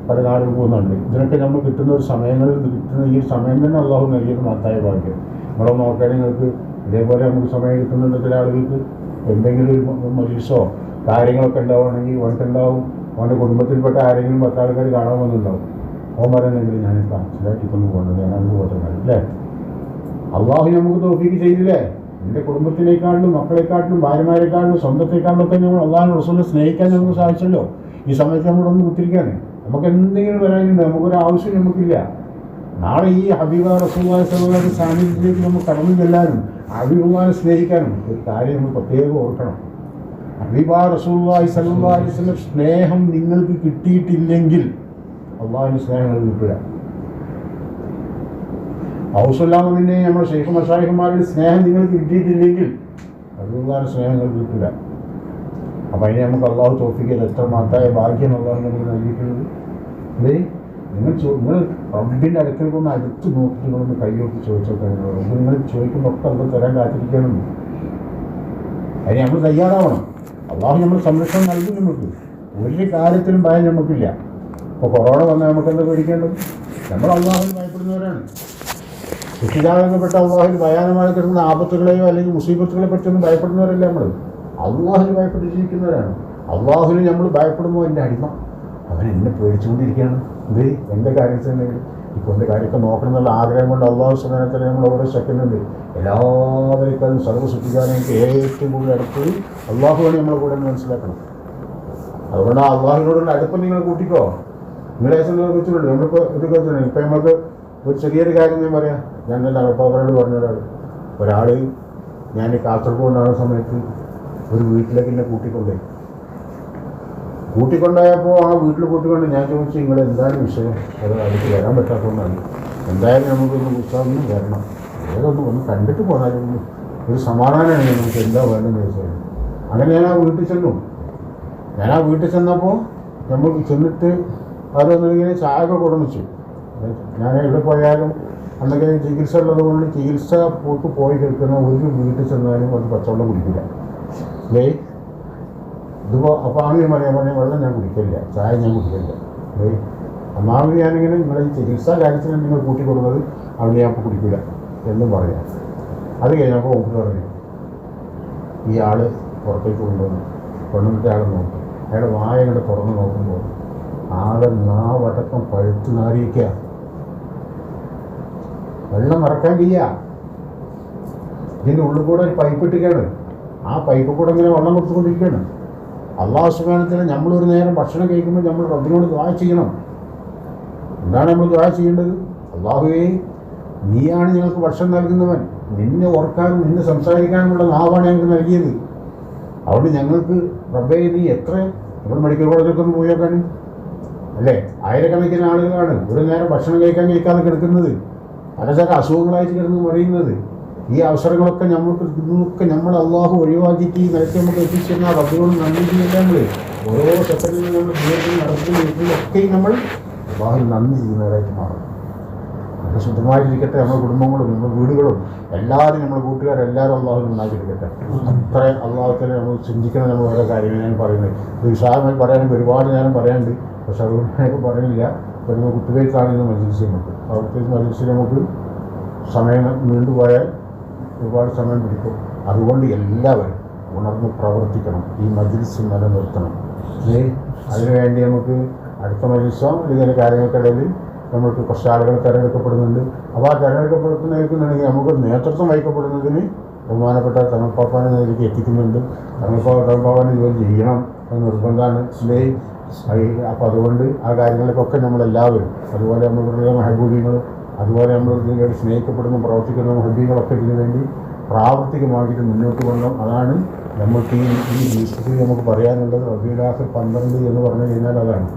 പല നാടുകൾ പോകുന്നുണ്ട്. ഇതിനൊക്കെ നമ്മൾ കിട്ടുന്ന ഒരു സമയങ്ങളിൽ കിട്ടുന്ന ഈ സമയം തന്നെ അള്ളാഹു നൽകിയത് മഹത്തായ ഭാഗ്യം. നമ്മളെ നോക്കാൻ നിങ്ങൾക്ക് ഇതേപോലെ നമുക്ക് സമയം കിട്ടുന്നുണ്ട്. ചില ആളുകൾക്ക് എന്തെങ്കിലും ഒരു മജിൽസോ കാര്യങ്ങളൊക്കെ ഉണ്ടാവുകയാണെങ്കിൽ ഓനക്കുണ്ടാവും. അവൻ്റെ കുടുംബത്തിൽപ്പെട്ട ആരെങ്കിലും 10 ആൾക്കാർ കാണാമെന്നുണ്ടാവും. ഓൻ പറയുന്നെങ്കിൽ ഞാനിപ്പോൾ അച്ഛനായിട്ടൊന്നും പോകുന്നത് ഞാനത് പോകട്ടെ അല്ലേ? അള്ളാഹു നമുക്ക് തൗഫീഖ് ചെയ്തില്ലേ? എൻ്റെ കുടുംബത്തിനേക്കാളിലും മക്കളെക്കാട്ടിലും ഭാര്യമാരെക്കാട്ടിലും സ്വന്തത്തെക്കാട്ടിലും ഒക്കെ നമ്മൾ അള്ളാഹു റസൂലിനെ സ്നേഹിക്കാൻ നമുക്ക് സാധിച്ചല്ലോ. ഈ സമയത്ത് നമ്മളൊന്ന് കുത്തിരിക്കാണ്. നമുക്ക് എന്തെങ്കിലും വരാനുണ്ട്, നമുക്കൊരു ആവശ്യം നമുക്കില്ല. നാളെ ഈ ഹബീബ റസൂലുള്ളാഹി സ്വല്ലല്ലാഹു അലൈഹി വസല്ലം സാന്നിധ്യത്തിലേക്ക് നമ്മൾ കടന്നു ചെല്ലാനും ഹബീബുള്ളാഹിനെ സ്നേഹിക്കാനും ഒരു കാര്യം നമ്മൾ പ്രത്യേകം ഓർക്കണം. ഹബീബ റസൂലുള്ളാഹി സ്വല്ലല്ലാഹു അലൈഹി വസല്ലം സ്നേഹം നിങ്ങൾക്ക് കിട്ടിയിട്ടില്ലെങ്കിൽ അള്ളാഹുവിൻ്റെ സ്നേഹം നിങ്ങൾക്ക് കിട്ടില്ല. ഔസുല്ലാമിൻ്റെ നമ്മുടെ ശൈഖ് മശായിഖുമാരുടെ സ്നേഹം നിങ്ങൾക്ക് കിട്ടിയിട്ടില്ലെങ്കിൽ ഹബീബുള്ളാഹിൻ്റെ സ്നേഹം നിങ്ങൾക്ക് കിട്ടില്ല. അപ്പം അതിനെ നമുക്ക് അള്ളാഹു തോൽപ്പിക്കൽ എത്ര മഹത്തായ ഭാഗ്യം അള്ളാഹു നമുക്ക് നൽകിയിട്ടുള്ളത്. അല്ലേ, നിങ്ങൾ റബ്ബിൻ്റെ അടുക്കലേക്കൊന്ന് അടുത്ത് നോക്കി നിങ്ങളൊന്ന് കൈയോട്ട് ചോദിച്ചോക്കാൻ നിങ്ങൾ ചോദിക്കുമ്പോൾ ഒക്കെ അത് തരാൻ കാത്തിരിക്കണം. അതിന് നമ്മൾ തയ്യാറാവണം. അള്ളാഹു നമ്മൾ സംരക്ഷണം നൽകും. നമുക്ക് ഒരു കാര്യത്തിലും ഭയം നമുക്കില്ല. ഇപ്പോൾ കൊറോണ വന്നാൽ നമുക്ക് എന്താ പേടിക്കേണ്ടത്? നമ്മൾ അള്ളാഹുവിന് ഭയപ്പെടുന്നവരാണ്. രക്ഷിതാകപ്പെട്ട അള്ളാഹുവിന് ഭയാനമായി കിടക്കുന്ന ആപത്തുകളെയോ അല്ലെങ്കിൽ മുസീബത്തുകളെ പറ്റിയൊന്നും ഭയപ്പെടുന്നവരല്ല. നമ്മൾ അള്ളാഹുവിന് ഭയപ്പെട്ട് ജീവിക്കുന്നവരാണ്. അള്ളാഹുവിന് നമ്മൾ ഭയപ്പെടുമ്പോൾ എൻ്റെ അടിമ അവൻ എന്നെ പേടിച്ചുകൊണ്ടിരിക്കുകയാണ്. ഇത് എൻ്റെ കാര്യത്തിലുണ്ടെങ്കിൽ ഇപ്പോൾ എൻ്റെ കാര്യമൊക്കെ നോക്കണം എന്നുള്ള ആഗ്രഹം കൊണ്ട് അള്ളാഹു സുബ്ഹാനഹു നമ്മൾ ഓരോ സെക്കൻഡുണ്ട് എല്ലാവരെക്കാളും സർവ്വ സൃഷ്ടിക്കാനായിട്ട് ഏറ്റവും കൂടുതൽ അടുത്തത് അള്ളാഹുവാണ് നമ്മളെ കൂടെ മനസ്സിലാക്കണം. അതുകൊണ്ട് ആ അള്ളാഹുവിനോടുള്ള അടുപ്പം നിങ്ങൾ കൂട്ടിക്കോ. നിങ്ങളെ വെച്ചിട്ടുണ്ട്. നമ്മളിപ്പോൾ ഇതൊക്കെ വെച്ചിട്ടുണ്ട്. ഇപ്പം നമ്മൾക്ക് ഒരു ചെറിയൊരു കാര്യം ഞാൻ പറയാം. ഞാൻ എൻ്റെ അവരോട് പറഞ്ഞ ഒരാൾ ഞാൻ കാസർഗോഡുണ്ടാകുന്ന സമയത്ത് ഒരു വീട്ടിലേക്ക് എന്നെ കൂട്ടിക്കൊണ്ടായപ്പോൾ ആ വീട്ടിൽ കൂട്ടിക്കൊണ്ട് ഞാൻ ചോദിച്ചു, നിങ്ങൾ എന്താണ് വിഷയം? അത് അടുത്ത് വരാൻ പറ്റാത്തതുകൊണ്ടാണ്. എന്തായാലും നമുക്കൊന്ന് പുസ്തകം വരണം, ഒന്ന് കണ്ടിട്ട് പോകാനും ഒരു സമാധാനമാണ്. നമുക്ക് എന്താ വേണ്ടതെന്ന് ചോദിച്ചാൽ അങ്ങനെ ഞാൻ ആ വീട്ടിൽ ചെന്നു. ഞാൻ ആ വീട്ടിൽ ചെന്നപ്പോൾ നമ്മൾ ചെന്നിട്ട് അതൊന്നിങ്ങനെ ചായ ഒക്കെ കൊടുന്നിച്ചു. ഞാൻ എവിടെ പോയാലും അന്നൊക്കെ ചികിത്സ ഉള്ളതുകൊണ്ട് ചികിത്സ പോയി കേൾക്കുന്ന ഒരു വീട്ടിൽ ചെന്നാലും അത് പച്ചവെള്ളം കുടിക്കില്ല. അല്ലേ, ഇതിപ്പോൾ അപ്പോൾ ആദ്യം പറയാൻ വെള്ളം ഞാൻ കുടിക്കില്ല, ചായ ഞാൻ കുടിക്കില്ല. അല്ലേ, ഒന്നാമത് ഞാനിങ്ങനെ നിങ്ങളെ ഈ ചികിത്സാ കാര്യത്തിന് നിങ്ങൾ കൂട്ടിക്കൊടുക്കുന്നത് അവിടെ ഞാൻ ഇപ്പോൾ കുടിക്കില്ല എന്നും പറയാം. അത് കഴിഞ്ഞപ്പോൾ ഓപ്പ് പറഞ്ഞു, ഈ ആൾ പുറത്തേക്ക് കൊണ്ടുവന്നിട്ട് ആളെ നോക്കും. അയാളുടെ വായ ഇങ്ങോട്ട് തുറന്ന് നോക്കുമ്പോൾ ആളെ നാവടക്കം പഴുത്ത് നാറിയിക്കുക. വെള്ളം മറക്കാൻ വയ്യ. ഇതിൻ്റെ ഉള്ളിൽ കൂടെ ഒരു പൈപ്പ് ഇട്ടിരിക്കുകയാണ്. ആ പൈപ്പ് കൂടെ ഇങ്ങനെ വെള്ളം കൊടുത്തുകൊണ്ടിരിക്കുകയാണ്. അല്ലാഹു സുബ്ഹാനഹു നമ്മളൊരു നേരം ഭക്ഷണം കഴിക്കുമ്പോൾ നമ്മൾ റബ്ബിനോട് ദുആ ചെയ്യണം. എന്താണ് നമ്മൾ ദുആ ചെയ്യേണ്ടത്? അല്ലാഹുവേ, നീയാണ് ഞങ്ങൾക്ക് ഭക്ഷണം നൽകുന്നവൻ. നിന്നെ ഓർക്കാനും നിന്നെ സംസാരിക്കാനുമുള്ള നാവാണ് ഞങ്ങൾക്ക് നൽകിയത്. അതുകൊണ്ട് ഞങ്ങൾക്ക് റബ്ബേ നീ എത്ര നമ്മൾ മെഡിക്കൽ കോളേജൊക്കെ ഒന്ന് പോയേക്കാണ് അല്ലേ, ആയിരക്കണക്കിന് ആളുകളാണ് ഒരു നേരം ഭക്ഷണം കഴിക്കാതെ കിടക്കുന്നത്, പലതരം അസുഖങ്ങളായിട്ട് കിടന്ന് മറിയുന്നത്. ഈ അവസരങ്ങളൊക്കെ ഇതൊക്കെ നമ്മൾ അള്ളാഹു ഒഴിവാക്കിയിട്ട് ഈ നിലയ്ക്ക് നമുക്ക് എത്തിച്ചെന്നാൽ റബ്ബിനോട് നന്ദി ചെയ്യില്ല. നമ്മൾ ഓരോ സെക്കൻഡിലും നമ്മൾ ജീവിതത്തിൽ നടക്കുന്ന വീട്ടിലൊക്കെയും നമ്മൾ അള്ളാഹു നന്ദി ചെയ്യുന്നവരായിട്ട് മാറും. അത് ശുദ്ധമായിരിക്കട്ടെ. നമ്മുടെ കുടുംബങ്ങളും നമ്മുടെ വീടുകളും എല്ലാവരും നമ്മുടെ കൂട്ടുകാരെല്ലാവരും അള്ളാഹു നന്നാക്കിയെടുക്കട്ടെ. അത്ര അള്ളാഹുത്തന്നെ നമ്മൾ ചിന്തിക്കണം. നമ്മൾ ഓരോ കാര്യങ്ങൾ ഞാൻ പറയുന്നത് ഇത് വിശാലമായി പറയാനും ഒരുപാട് നേരം പറയാനുണ്ട്. പക്ഷെ അതുകൊണ്ട് പറയുന്നില്ല. ഇപ്പോൾ നമ്മൾ കുത്തുബൈത്താണെന്ന് മജ്‌ലിസ് നമുക്ക് അവിടുത്തെ മജ്‌ലിസിൽ നമുക്ക് സമയം നീണ്ടുപോയാൽ ഒരുപാട് സമയം പിടിക്കും. അതുകൊണ്ട് എല്ലാവരും ഉണർന്ന് പ്രവർത്തിക്കണം. ഈ മജ്‌ലിസ് നിലനിർത്തണം. അതിനുവേണ്ടി നമുക്ക് അടുത്ത മജ്‌ലിസോ അല്ലെങ്കിൽ കാര്യങ്ങൾക്കിടയിൽ നമ്മൾക്ക് കുറച്ച് ആളുകൾ തിരഞ്ഞെടുക്കപ്പെടുന്നുണ്ട്. അപ്പോൾ ആ തിരഞ്ഞെടുക്കപ്പെടുന്നതിലേക്ക് നമുക്ക് നേതൃത്വം വഹിക്കപ്പെടുന്നതിന് ബഹുമാനപ്പെട്ട തങ്ങൾപ്പാപ്പാനെ ഇതിലേക്ക് എത്തിക്കുന്നുണ്ട്. തങ്ങൾപ്പാപ്പാനെ ജോലി ചെയ്യണം എന്ന് നിർബന്ധമാണ്. അപ്പോൾ അതുകൊണ്ട് ആ കാര്യങ്ങൾക്കൊക്കെ നമ്മളെല്ലാവരും അതുപോലെ നമ്മളുടെ മഹബൂബികളും അതുപോലെ നമ്മൾ ഇതിനു വേണ്ടി സ്നേഹിക്കപ്പെടുന്ന പ്രവർത്തിക്കുന്ന മഹബീകളൊക്കെ ഇതിനു വേണ്ടി പ്രാവർത്തികമാക്കിയിട്ട് മുന്നോട്ട് കൊണ്ടും. അതാണ് നമുക്ക് ഈ ദിവസത്തിൽ നമുക്ക് പറയാനുള്ളത്. റബീഉൽ ആഖിർ 12 എന്ന് പറഞ്ഞു കഴിഞ്ഞാൽ അതാണ്.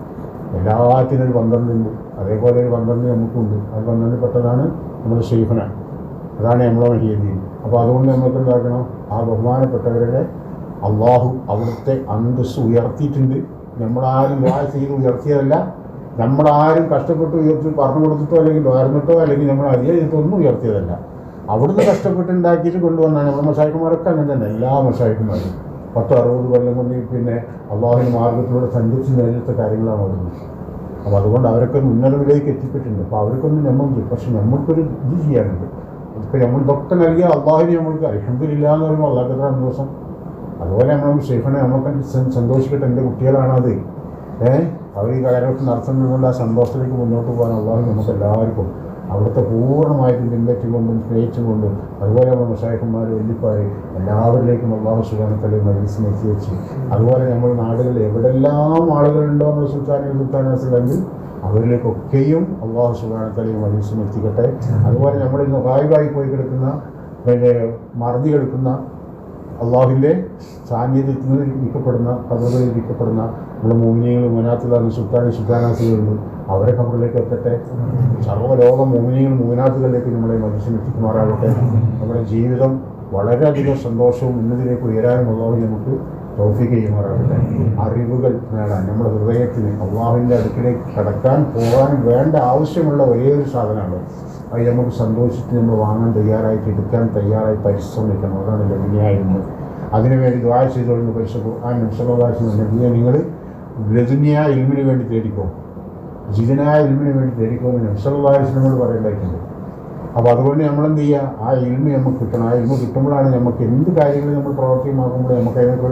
എല്ലാത്തിനും ഒരു 12 ഉണ്ട്. അതേപോലെ ഒരു 12 നമുക്കുണ്ട്. അത് 12 പെട്ടതാണ് നമ്മുടെ ഷെയ്ഖുന. അതാണ് നമ്മളെ മഹിയദീൻ. അപ്പോൾ അതുകൊണ്ട് നമുക്ക് എന്താക്കണം, ആ ബഹുമാനപ്പെട്ടവരുടെ അള്ളാഹു അവിടുത്തെ അന്തസ്സ് ഉയർത്തിയിട്ടുണ്ട്. നമ്മളാരും ദുആ ചെയ്ത് ഉയർത്തിയതല്ല. നമ്മളാരും കഷ്ടപ്പെട്ട് ഉയർത്തി പറഞ്ഞു കൊടുത്തിട്ടോ അല്ലെങ്കിൽ ഉയർന്നിട്ടോ അല്ലെങ്കിൽ നമ്മൾ അധികം ചെയ്തിട്ടൊന്നും ഉയർത്തിയതല്ല. അവിടുന്ന് കഷ്ടപ്പെട്ട് ഉണ്ടാക്കിയിട്ട് കൊണ്ടുവന്നാണ്. നമ്മുടെ മശായിഖുമാരൊക്കെ അങ്ങനെ തന്നെ. എല്ലാ മശായിഖുമാരും 10-60 കൊല്ലം കൊണ്ട് പിന്നെ അള്ളാഹുവിൻ്റെ മാർഗത്തിലൂടെ സഞ്ചരിച്ച് നേരിട്ട കാര്യങ്ങളാണ് വരുന്നത്. അപ്പോൾ അതുകൊണ്ട് അവരൊക്കെ ഉന്നതത്തിലേക്ക് എത്തിപ്പെട്ടിട്ടുണ്ട്. അപ്പോൾ അവർക്കൊന്നും നമ്മളുണ്ട്. പക്ഷെ നമ്മൾക്കൊരു ഇത് ചെയ്യാനുണ്ട്. ഇപ്പോൾ നമ്മൾ ഇതൊക്കെ നൽകിയ അള്ളാഹുവിനെ നമ്മൾക്ക് അൽഹംദുലില്ലാഹ് എന്ന് പറയുമ്പോൾ അള്ളാഹ് ദിവസം അതുപോലെ നമ്മൾ ഷെയ്ഖിനെ നമ്മൾക്ക് സന്തോഷിക്കട്ടെ. എൻ്റെ കുട്ടികളാണത്. അവർ ഈ കാര്യമൊക്കെ നടത്തുന്നതുകൊണ്ട് ആ സന്തോഷത്തിലേക്ക് മുന്നോട്ട് പോകാൻ അള്ളാഹു നമുക്ക് എല്ലാവർക്കും അവിടുത്തെ പൂർണ്ണമായിട്ടും പിൻപറ്റിക്കൊണ്ടും സ്നേഹിച്ചുകൊണ്ടും അതുപോലെ നമ്മുടെ മശായിഖന്മാർ വല്യപ്പാർ എല്ലാവരിലേക്കും അള്ളാഹു സുബ്ഹാനഹു മജ്‌ലിസിനെ എത്തിവെച്ച് അതുപോലെ നമ്മുടെ നാടുകളിൽ എവിടെല്ലാം ആളുകളുണ്ടോ നമ്മുടെ സുൽത്താനുണ്ടെങ്കിൽ അവരിലേക്കൊക്കെയും അള്ളാഹു സുബ്ഹാനഹു വ തആല മജീസിനെ എത്തിക്കട്ടെ. അതുപോലെ നമ്മളിന്ന് ഗായിബായി പോയി കിടക്കുന്ന മറഞ്ഞു കിടക്കുന്ന അള്ളാഹുവിൻ്റെ സാന്നിധ്യത്തിൽ നിന്ന് ഇരിക്കപ്പെടുന്ന കഥകളിൽ ഇരിക്കപ്പെടുന്ന നമ്മുടെ മോമിനിയങ്ങളും മനാത്തുകാരും സുൽത്താനാസികളുണ്ട്, അവരെ ഖബറിലേക്ക് എത്തട്ടെ. സർവ്വലോക മോമിനിയങ്ങളും മൂനാത്തുകളിലേക്ക് നമ്മളെ മനുഷ്യൻ എത്തിക്കുമാറാകട്ടെ. നമ്മുടെ ജീവിതം വളരെയധികം സന്തോഷവും ഉന്നതിയിലേക്ക് ഉയരാനും അള്ളാഹു നമുക്ക് തൗഫീഖ് ചെയ്യുമാറാകട്ടെ. അറിവുകൾ നേടാൻ നമ്മുടെ ഹൃദയത്തിന് അള്ളാഹുവിൻ്റെ അടുക്കിലേക്ക് കടക്കാൻ പോകാൻ വേണ്ട ആവശ്യമുള്ള ഒരേ ഒരു സാധനമാണ്. അത് നമുക്ക് സന്തോഷിച്ച് നമ്മൾ വാങ്ങാൻ തയ്യാറായിട്ട് എടുക്കാൻ തയ്യാറായി പരിശ്രമിക്കണം. അതാണ് ലദുനിയായിരുന്നത്. അതിനുവേണ്ടി ദുആ ചെയ്തുകൊണ്ട് പരിശുദ്ധ ഖുർആൻ നബിയെ നിങ്ങൾ ലദുനിയ ഇൽമിന് വേണ്ടി തേടിക്കോ, ജിദനായ ഇൽമിന് വേണ്ടി തേടിക്കോ എന്ന് നബി സല്ലല്ലാഹു അലൈഹി വസല്ലം പറയേണ്ടതായിട്ടുണ്ട്. അപ്പോൾ അതുകൊണ്ട് നമ്മളെന്ത് ചെയ്യുക, ആ ഇൽമി നമുക്ക് കിട്ടണം. ആ ഇൽമ കിട്ടുമ്പോഴാണ് നമുക്ക് എന്ത് കാര്യങ്ങൾ നമ്മൾ പ്രവർത്തികമാക്കുമ്പോൾ നമുക്ക് അതിനൊക്കെ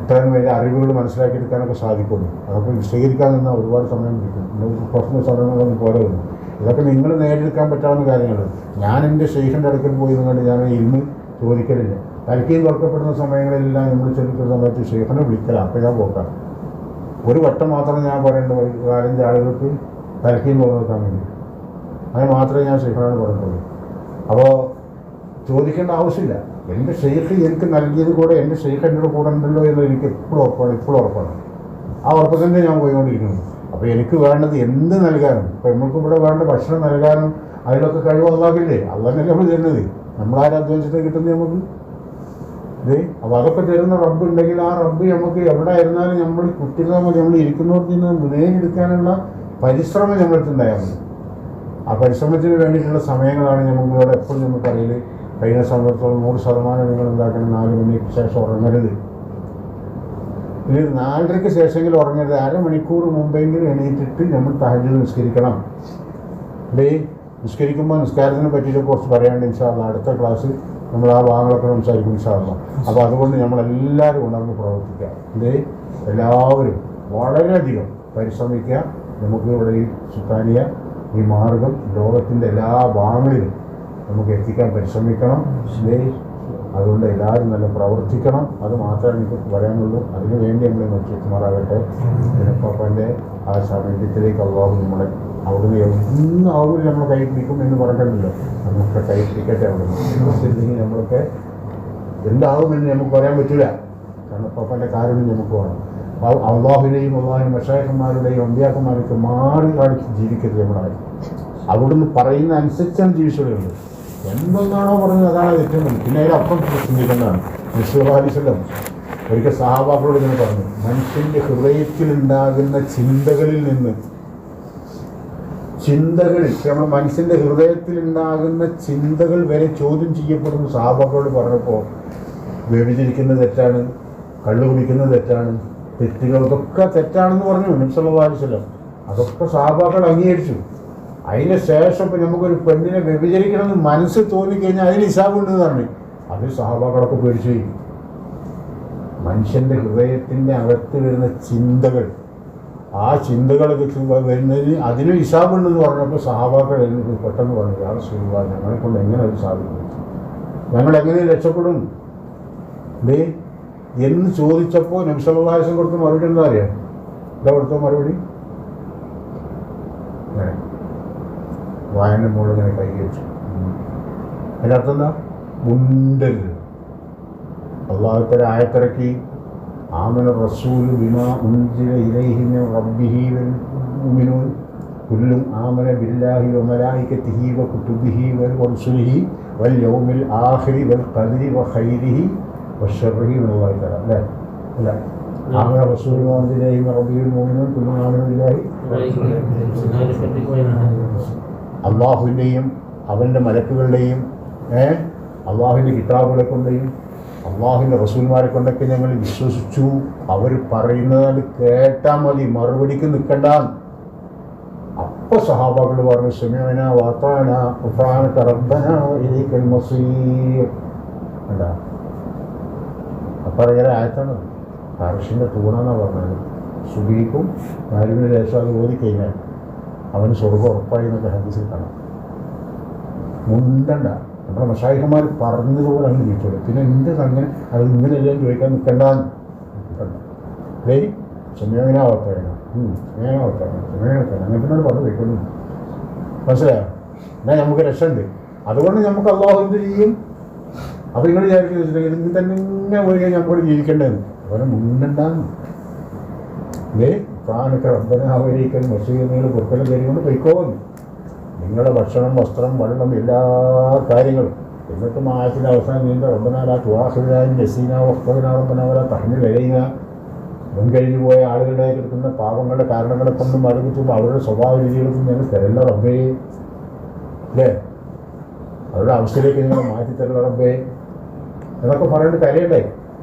ഇത്രയും വലിയ അറിവുകൾ മനസ്സിലാക്കിയെടുക്കാനൊക്കെ സാധിക്കുള്ളൂ. അതൊക്കെ വിശദീകരിക്കാൻ നിന്നാൽ ഒരുപാട് സമയം കിട്ടും, കുറച്ച് സമയങ്ങളൊന്നും പോലെ വരും. ഇതൊക്കെ നിങ്ങൾ നേടിയെടുക്കാൻ പറ്റാവുന്ന കാര്യങ്ങളാണ്. ഞാൻ എൻ്റെ ഷെയ്ഖിൻ്റെ അടുക്കൽ പോയി നിന്നുകൊണ്ട് ഞാൻ ഇൽമ് ചോദിക്കലില്ല. തലക്കീം തുറക്കപ്പെടുന്ന സമയങ്ങളിലെല്ലാം നമ്മൾ ചെല്ലുന്ന സമയത്ത് ഷെയ്ഖിനെ വിളിക്കലാണ്. അപ്പോൾ ഞാൻ പോക്കാം. ഒരു വട്ടം മാത്രം ഞാൻ പറയേണ്ട 4-5 ആളുകൾക്ക് തലക്കീം തുറന്നെടുക്കാൻ വേണ്ടി, അത് മാത്രമേ ഞാൻ ഷെയ്ഖിനോട് പറഞ്ഞിട്ടുള്ളൂ. അപ്പോൾ ചോദിക്കേണ്ട ആവശ്യമില്ല. എൻ്റെ ഷെയ്ഖ് എനിക്ക് നൽകിയത് കൂടെ എൻ്റെ ഷെയ്ഖ് എന്നോട് കൂടെ ഉണ്ടല്ലോ എന്ന് എനിക്ക് എപ്പോഴും ഉറപ്പാണ്. ആ ഉറപ്പ് തന്നെ ഞാൻ പോയിക്കൊണ്ടിരിക്കുന്നു. അപ്പോൾ എനിക്ക് വേണ്ടത് എന്ത് നൽകാനും, ഇപ്പോൾ നമ്മൾക്ക് ഇവിടെ വേണ്ട ഭക്ഷണം നൽകാനും അതിലൊക്കെ കഴിവ് അള്ളാഹില്ലേ, അള്ളാഹിനല്ലേ നമ്മൾ തരുന്നത്. നമ്മളാരും അധ്വാനിച്ചിട്ട് കിട്ടുന്നത് നമുക്ക് അപ്പോൾ അതൊക്കെ തരുന്ന റബ്ബ് ഉണ്ടെങ്കിൽ ആ റബ്ബ് നമുക്ക് എവിടെ ആയിരുന്നാലും നമ്മൾ കുട്ടികളെ മതി, നമ്മൾ ഇരിക്കുന്നവർക്ക് നിന്ന് നേടിയെടുക്കാനുള്ള പരിശ്രമം നമ്മളെടുത്തുണ്ടായാൽ മതി. ആ പരിശ്രമത്തിന് വേണ്ടിയിട്ടുള്ള സമയങ്ങളാണ് നമ്മളോട് എപ്പോഴും നമുക്ക് അറിയില്ല. കഴിഞ്ഞ സമയത്തോളം 100% നിങ്ങൾ എന്താക്കണം, 4 മണിക്ക് ശേഷം ഉറങ്ങരുത്. ഇത് 4:30 ശേഷമെങ്കിലും ഉറങ്ങരുത്. അരമണിക്കൂർ മുമ്പെങ്കിലും എണീറ്റിട്ട് നമ്മൾ തഹജ്ജുദ് നിസ്കരിക്കണം. നിസ്കരിക്കുമ്പോൾ നിസ്കാരത്തിനെ പറ്റിയിട്ട് കുറച്ച് പറയാണ്ട് ഇൻഷാ അല്ലാഹ് അടുത്ത ക്ലാസ് നമ്മൾ ആ ഭാഗങ്ങളൊക്കെ സംസാരിക്കും ഇൻഷാ അല്ലാഹ്. അപ്പോൾ അതുകൊണ്ട് നമ്മളെല്ലാവരും ഉണർന്ന് പ്രവർത്തിക്കുക. എല്ലാവരും വളരെയധികം പരിശ്രമിക്കുക. നമുക്ക് ഇവിടെ ഈ സുൽത്താനിയ ഈ മാർഗം ലോകത്തിൻ്റെ എല്ലാ ഭാഗങ്ങളിലും നമുക്ക് എത്തിക്കാൻ പരിശ്രമിക്കണം. അതുകൊണ്ട് എല്ലാവരും നല്ല പ്രവർത്തിക്കണം. അത് മാത്രമേ എനിക്ക് പറയാനുള്ളൂ. അതിനു വേണ്ടി നമ്മളെ നോക്കിയെത്തുമാറാകട്ടെ. പാപ്പാൻ്റെ ആ സാമീപ്യത്തിലേക്ക് അള്ളാഹു നമ്മളെ അവിടുന്ന് ഒന്നും ആവില്ല നമ്മളെ കൈ പിടിക്കും എന്ന് പറഞ്ഞിട്ടുണ്ടല്ലോ. നമുക്ക് കൈ പിടിക്കട്ടെ. അവിടുന്ന് നമ്മളൊക്കെ എന്താവുമെന്ന് നമുക്ക് പറയാൻ പറ്റില്ല. കാരണം പാപ്പാൻ്റെ കാരുണ്യം നമുക്ക് വേണം. അള്ളാഹുവിനെയും മശായിഖന്മാരുടെയും അമ്പിയാക്കന്മാരൊക്കെ മാറി കാണിച്ച് ജീവിക്കരുത്. നമ്മളായി അവിടുന്ന് പറയുന്ന അനുസരിച്ചാണ് ജീവിച്ചുള്ളത്. എന്തെന്നാണോ പറഞ്ഞത് അതാണ് ഏറ്റവും വലിയ. പിന്നെ അതിലപ്പം ചിന്തിക്കേണ്ടതാണ്. നബിസ്വല്ലാഹു ഒരിക്കൽ സഹാബാക്കളോട് ഇങ്ങനെ പറഞ്ഞു, മനുഷ്യൻ്റെ ഹൃദയത്തിലുണ്ടാകുന്ന ചിന്തകളിൽ നിന്ന് നമ്മുടെ മനുഷ്യൻ്റെ ഹൃദയത്തിലുണ്ടാകുന്ന ചിന്തകൾ വരെ ചോദ്യം ചെയ്യപ്പെടുന്ന സഹാബാക്കളോട് പറഞ്ഞപ്പോൾ വ്യഭിചരിക്കുന്നത് തെറ്റാണ്, കള്ളു കുടിക്കുന്നത് തെറ്റാണ്, തെറ്റുകളൊക്കെ തെറ്റാണെന്ന് പറഞ്ഞു നബി സല്ലല്ലാഹു അലൈഹി വസല്ലം. അതൊക്കെ സഹാബാക്കൾ അംഗീകരിച്ചു. അതിന് ശേഷം ഇപ്പം നമുക്കൊരു പെണ്ണിനെ വ്യഭിചരിക്കണമെന്ന് മനസ്സിൽ തോന്നിക്കഴിഞ്ഞാൽ അതിന് ഹിസാബുണ്ടെന്ന് പറഞ്ഞു. അത് സഹാബാക്കളൊക്കെ പേടിച്ചു. മനുഷ്യൻ്റെ ഹൃദയത്തിൻ്റെ അകത്ത് വരുന്ന ചിന്തകൾ, ആ ചിന്തകളൊക്കെ വരുന്നതിന് അതിന് ഹിസാബുണ്ടെന്ന് പറഞ്ഞപ്പോൾ സഹാബാക്കൾ എനിക്ക് പെട്ടെന്ന് പറഞ്ഞു, ആ റസൂലുള്ളാഹി ഞങ്ങളെ കൊണ്ട് എങ്ങനെ അത് സാധിക്കും, ഞങ്ങളെങ്ങനെ രക്ഷപ്പെടും എന്ന് ചോദിച്ചപ്പോൾ നബി സല്ലല്ലാഹു അലൈഹി വസല്ലം കൊടുത്ത മറുപടി എന്താ അറിയാം? എന്താ കൊടുത്ത മറുപടി? വായന മുകളിങ്ങനെ കൈകരിച്ചു. അതിൻ്റെ അർത്ഥം എന്താ? മുണ്ടരുത്. അള്ളാഹുത്തആല ആയത്തിറക്കി, ആമന റസൂലു ബിമാ ഉൻസില ഇലൈഹി മിൻ റബ്ബിഹി വൽ മുഅ്മിനൂൻ കുല്ലും ആമന ബില്ലാഹി വ മലായികതിഹി വ കുതുബിഹി വ റസുലിഹി വൽ യൗമിൽ ആഖിരി വൽ ഖദരി വ ഖൈരിഹി വ ശർരിഹി മിനല്ലാഹി തആല. അല്ലേ? അല്ല, ആമന റസൂലു ബിമാ ഉൻസില ഇലൈഹി മിൻ റബ്ബിഹി വൽ മുഅ്മിനൂൻ കുല്ലും ആമന ബില്ലാഹി, അള്ളാഹുവിൻ്റെയും അവൻ്റെ മലക്കുകളുടെയും അള്ളാഹുവിൻ്റെ കിതാബുകളെ കൊണ്ടെയും അള്ളാഹുവിൻ്റെ റസൂൽമാരെ കൊണ്ടൊക്കെ ഞങ്ങൾ വിശ്വസിച്ചു. അവർ പറയുന്നത് കേട്ടാൽ മതി, മറുപടിക്ക് നിൽക്കണ്ട. അപ്പോൾ സഹാബാക്കൾ പറഞ്ഞു, സമിഅന വഅതഅന ഗുഫ്രാനക റബ്ബന ഇലൈക്കൽ മസീർ. എന്താ അപ്പം അറിയാൻ ആയത്താണ്. അർശിൻ്റെ തൂണെന്നാണ് പറഞ്ഞത്. സുബീക്കും കാര്യത്തിന് ശേഷം അത് ഓതിക്കഴിഞ്ഞാൽ അവന് സ്വർഗ്ഗം ഉറപ്പായി എന്നൊക്കെ ഹദീസിൽ കാണാം. മുണ്ടണ്ട. നമ്മുടെ മശായിഖന്മാർ പറഞ്ഞതുപോലെ അങ്ങ് ജീവിച്ചോളൂ. പിന്നെ എന്ത് അങ്ങനെ അത് ഇങ്ങനെയെല്ലാം ചോദിക്കാൻ നിൽക്കണ്ട. ചെമ്മേനാവത്തേന അങ്ങനത്തിനോട് പറഞ്ഞു വെക്കുന്നു. മനസ്സിലായോ? എന്നാൽ നമുക്ക് രക്ഷയുണ്ട്. അതുകൊണ്ട് നമുക്ക് അള്ളാഹു എന്ത് ചെയ്യും? അപ്പോൾ നിങ്ങൾ വിചാരിക്കുന്നത് ഇതിൽ തന്നെ ഇങ്ങനെ പോയി കഴിഞ്ഞാൽ നമുക്ക് ജീവിക്കേണ്ടതെന്ന് അതുപോലെ മുന്നുണ്ടാകുന്നു. പ്രാനൊക്കെ റബ്ബനാവരിക്കൽ മസീദുകൾ പൊറുക്കലും തരുകൊണ്ട് പൊയ്ക്കോന്ന്. നിങ്ങളുടെ ഭക്ഷണം, വസ്ത്രം, വെള്ളം, എല്ലാ കാര്യങ്ങളും. എന്നിട്ടും ആയത്തിൻ്റെ അവസാനം നീണ്ട റബ്ബനാല തുവാഹിദാൻ നസീന വഖ്ഫനാ റബ്ബനാവല തഹ്മിൽ അലൈന. മുൻകഴിഞ്ഞു പോയ ആളുകളുടെ കിടക്കുന്ന പാവങ്ങളുടെ കാരണങ്ങളെ കൊണ്ടും മറുകുത്തും അവരുടെ സ്വഭാവ രീതികൾക്കും ഞങ്ങൾ തരല്ല റബ്ബേ. അല്ലേ? അവരുടെ അവസ്ഥയിലേക്ക് നിങ്ങൾ മാറ്റിത്തരല്ല റബ്ബേ എന്നൊക്കെ പറയേണ്ട കാര്യമല്ലേ?